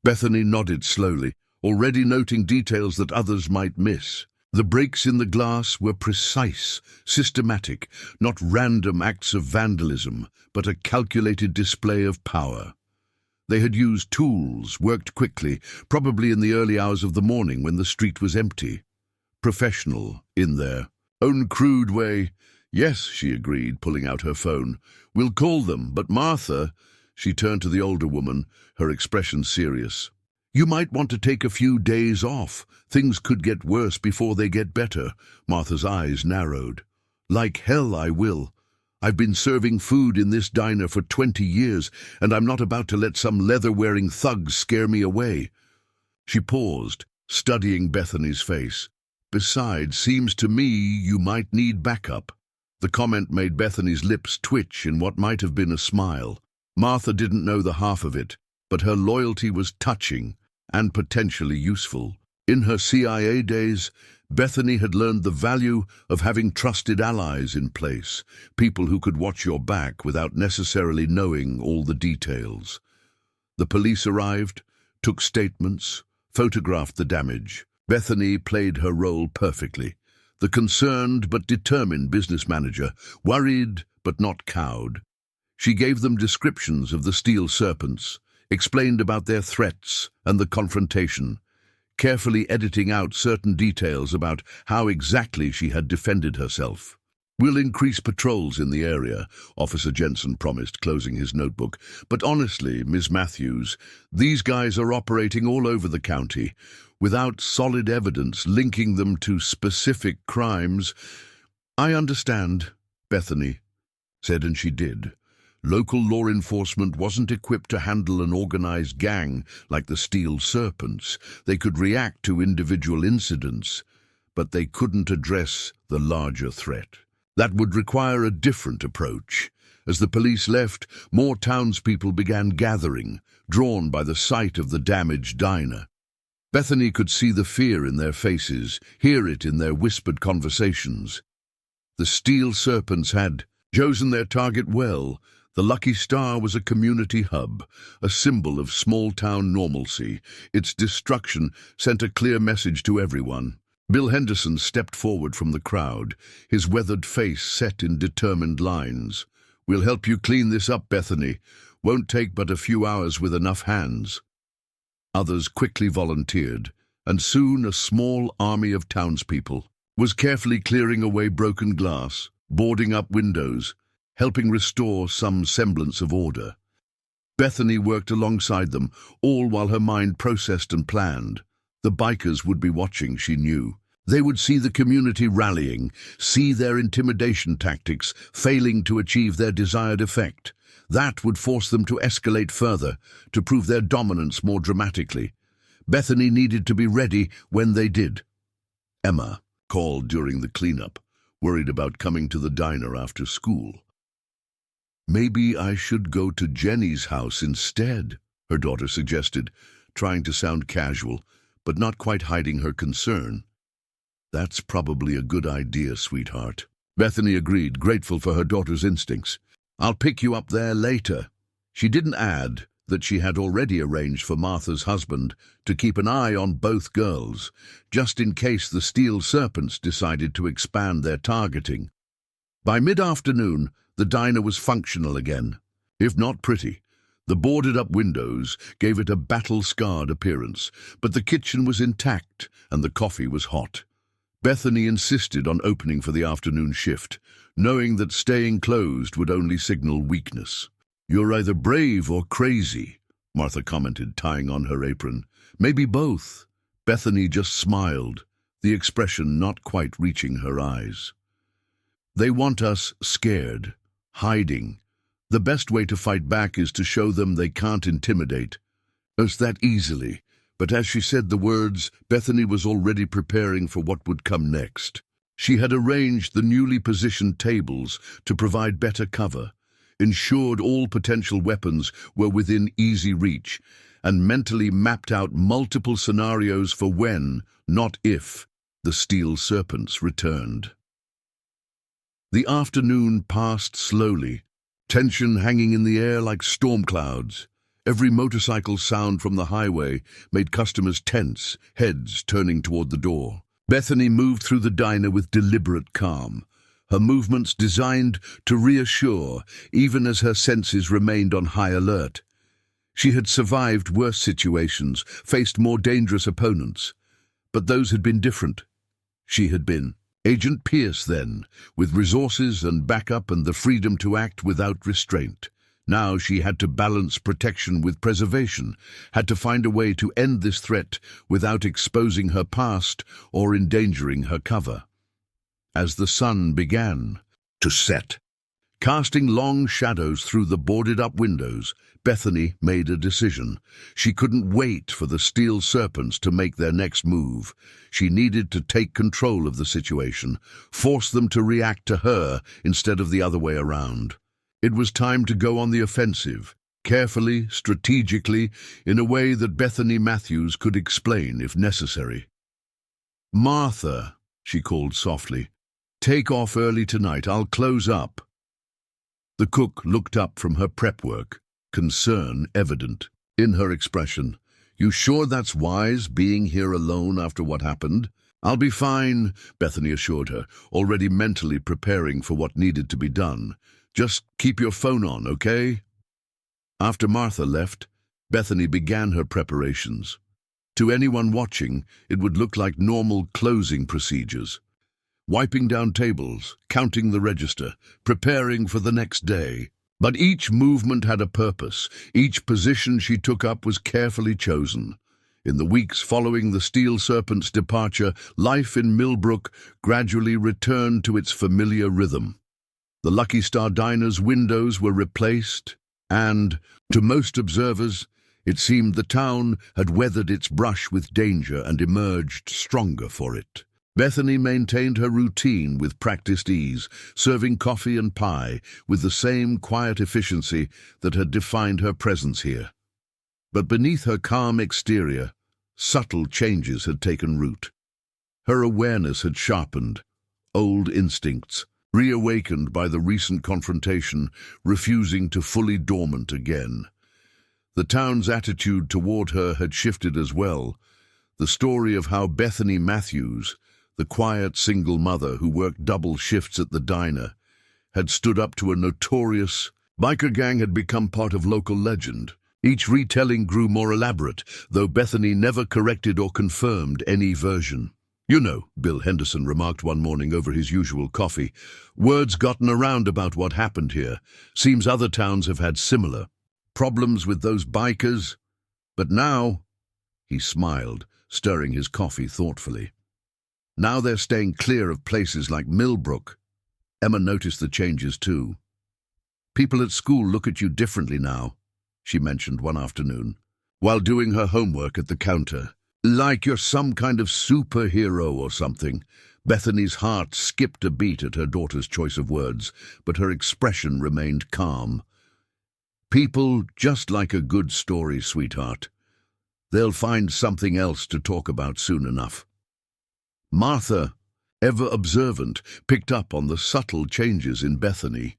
Bethany nodded slowly, already noting details that others might miss. The breaks in the glass were precise, systematic, not random acts of vandalism, but a calculated display of power. They had used tools, worked quickly, probably in the early hours of the morning when the street was empty. Professional, in their own crude way. "Yes," she agreed, pulling out her phone. "We'll call them, but Martha—" She turned to the older woman, her expression serious. "You might want to take a few days off. Things could get worse before they get better." Martha's eyes narrowed. "Like hell I will. I've been serving food in this diner for 20 years, and I'm not about to let some leather-wearing thugs scare me away." She paused, studying Bethany's face. "Besides, seems to me you might need backup." The comment made Bethany's lips twitch in what might have been a smile. Martha didn't know the half of it, but her loyalty was touching and potentially useful. In her CIA days, Bethany had learned the value of having trusted allies in place, people who could watch your back without necessarily knowing all the details. The police arrived, took statements, photographed the damage. Bethany played her role perfectly. The concerned but determined business manager, worried but not cowed. She gave them descriptions of the steel serpents, explained about their threats and the confrontation, carefully editing out certain details about how exactly she had defended herself. "We'll increase patrols in the area," Officer Jensen promised, closing his notebook. "But honestly, Ms. Matthews, these guys are operating all over the county, without solid evidence linking them to specific crimes." "I understand," Bethany said, and she did. Local law enforcement wasn't equipped to handle an organized gang like the Steel Serpents. They could react to individual incidents, but they couldn't address the larger threat. That would require a different approach. As the police left, more townspeople began gathering, drawn by the sight of the damaged diner. Bethany could see the fear in their faces, hear it in their whispered conversations. The Steel Serpents had chosen their target well. The Lucky Star was a community hub, a symbol of small-town normalcy. Its destruction sent a clear message to everyone. Bill Henderson stepped forward from the crowd, his weathered face set in determined lines. "We'll help you clean this up, Bethany. Won't take but a few hours with enough hands." Others quickly volunteered, and soon a small army of townspeople was carefully clearing away broken glass, boarding up windows, helping restore some semblance of order. Bethany worked alongside them, all while her mind processed and planned. The bikers would be watching, she knew. They would see the community rallying, see their intimidation tactics failing to achieve their desired effect. That would force them to escalate further, to prove their dominance more dramatically. Bethany needed to be ready when they did. Emma called during the cleanup, worried about coming to the diner after school. "Maybe I should go to Jenny's house instead," her daughter suggested, trying to sound casual, but not quite hiding her concern. "That's probably a good idea, sweetheart." Bethany agreed, grateful for her daughter's instincts. "I'll pick you up there later." She didn't add that she had already arranged for Martha's husband to keep an eye on both girls, just in case the Steel Serpents decided to expand their targeting. By mid-afternoon, the diner was functional again, if not pretty. The boarded-up windows gave it a battle-scarred appearance, but the kitchen was intact and the coffee was hot. Bethany insisted on opening for the afternoon shift, knowing that staying closed would only signal weakness. "You're either brave or crazy," Martha commented, tying on her apron. "Maybe both." Bethany just smiled, the expression not quite reaching her eyes. "They want us scared, hiding. The best way to fight back is to show them they can't intimidate us that easily." But as she said the words, Bethany was already preparing for what would come next. She had arranged the newly positioned tables to provide better cover, ensured all potential weapons were within easy reach, and mentally mapped out multiple scenarios for when, not if, the Steel Serpents returned. The afternoon passed slowly, tension hanging in the air like storm clouds. Every motorcycle sound from the highway made customers tense, heads turning toward the door. Bethany moved through the diner with deliberate calm, her movements designed to reassure, even as her senses remained on high alert. She had survived worse situations, faced more dangerous opponents, but those had been different. She had been Agent Pierce then, with resources and backup and the freedom to act without restraint. Now she had to balance protection with preservation, had to find a way to end this threat without exposing her past or endangering her cover. As the sun began to set, casting long shadows through the boarded-up windows, Bethany made a decision. She couldn't wait for the steel serpents to make their next move. She needed to take control of the situation, force them to react to her instead of the other way around. It was time to go on the offensive, carefully, strategically, in a way that Betheny Matthews could explain if necessary. "Martha," she called softly, "take off early tonight. I'll close up." The cook looked up from her prep work, concern evident in her expression. "You sure that's wise, being here alone after what happened?" "I'll be fine," Bethany assured her, already mentally preparing for what needed to be done. "Just keep your phone on, okay?" After Martha left, Bethany began her preparations. To anyone watching, it would look like normal closing procedures. Wiping down tables, counting the register, preparing for the next day. But each movement had a purpose. Each position she took up was carefully chosen. In the weeks following the Steel Serpent's departure, life in Millbrook gradually returned to its familiar rhythm. The Lucky Star Diner's windows were replaced, and, to most observers, it seemed the town had weathered its brush with danger and emerged stronger for it. Bethany maintained her routine with practiced ease, serving coffee and pie with the same quiet efficiency that had defined her presence here. But beneath her calm exterior, subtle changes had taken root. Her awareness had sharpened, old instincts, reawakened by the recent confrontation, refusing to fully dormant again. The town's attitude toward her had shifted as well. The story of how Betheny Matthews, the quiet single mother who worked double shifts at the diner, had stood up to a notorious biker gang had become part of local legend. Each retelling grew more elaborate, though Bethany never corrected or confirmed any version. "You know," Bill Henderson remarked one morning over his usual coffee, "word's gotten around about what happened here. Seems other towns have had similar problems with those bikers. But now," he smiled, stirring his coffee thoughtfully, "now they're staying clear of places like Millbrook." Emma noticed the changes too. "People at school look at you differently now," she mentioned one afternoon, while doing her homework at the counter. "Like you're some kind of superhero or something." Bethany's heart skipped a beat at her daughter's choice of words, but her expression remained calm. "People just like a good story, sweetheart. They'll find something else to talk about soon enough." Martha, ever observant, picked up on the subtle changes in Bethany.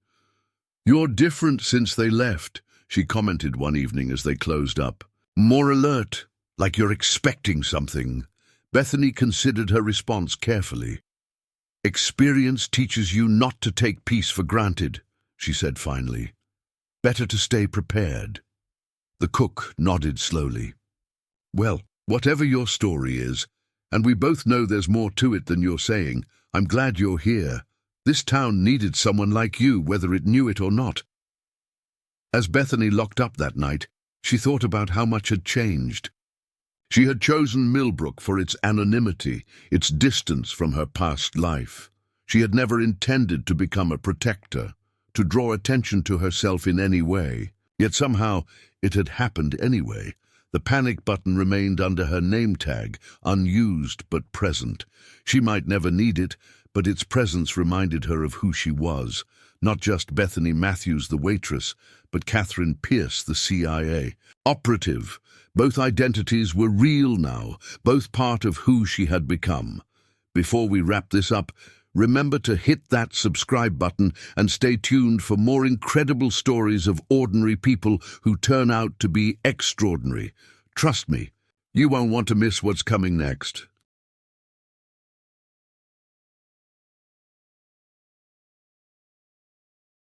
"You're different since they left," she commented one evening as they closed up. "More alert, like you're expecting something." Bethany considered her response carefully. "Experience teaches you not to take peace for granted," she said finally. "Better to stay prepared." The cook nodded slowly. "Well, whatever your story is, and we both know there's more to it than you're saying, I'm glad you're here. This town needed someone like you, whether it knew it or not." As Bethany locked up that night, she thought about how much had changed. She had chosen Millbrook for its anonymity, its distance from her past life. She had never intended to become a protector, to draw attention to herself in any way. Yet somehow it had happened anyway. The panic button remained under her name tag, unused but present. She might never need it, but its presence reminded her of who she was. Not just Betheny Matthews, the waitress, but Catherine Pierce, the CIA. Operative. Both identities were real now, both part of who she had become. Before we wrap this up, Remember to hit that subscribe button and stay tuned for more incredible stories of ordinary people who turn out to be extraordinary. Trust me, you won't want to miss what's coming next.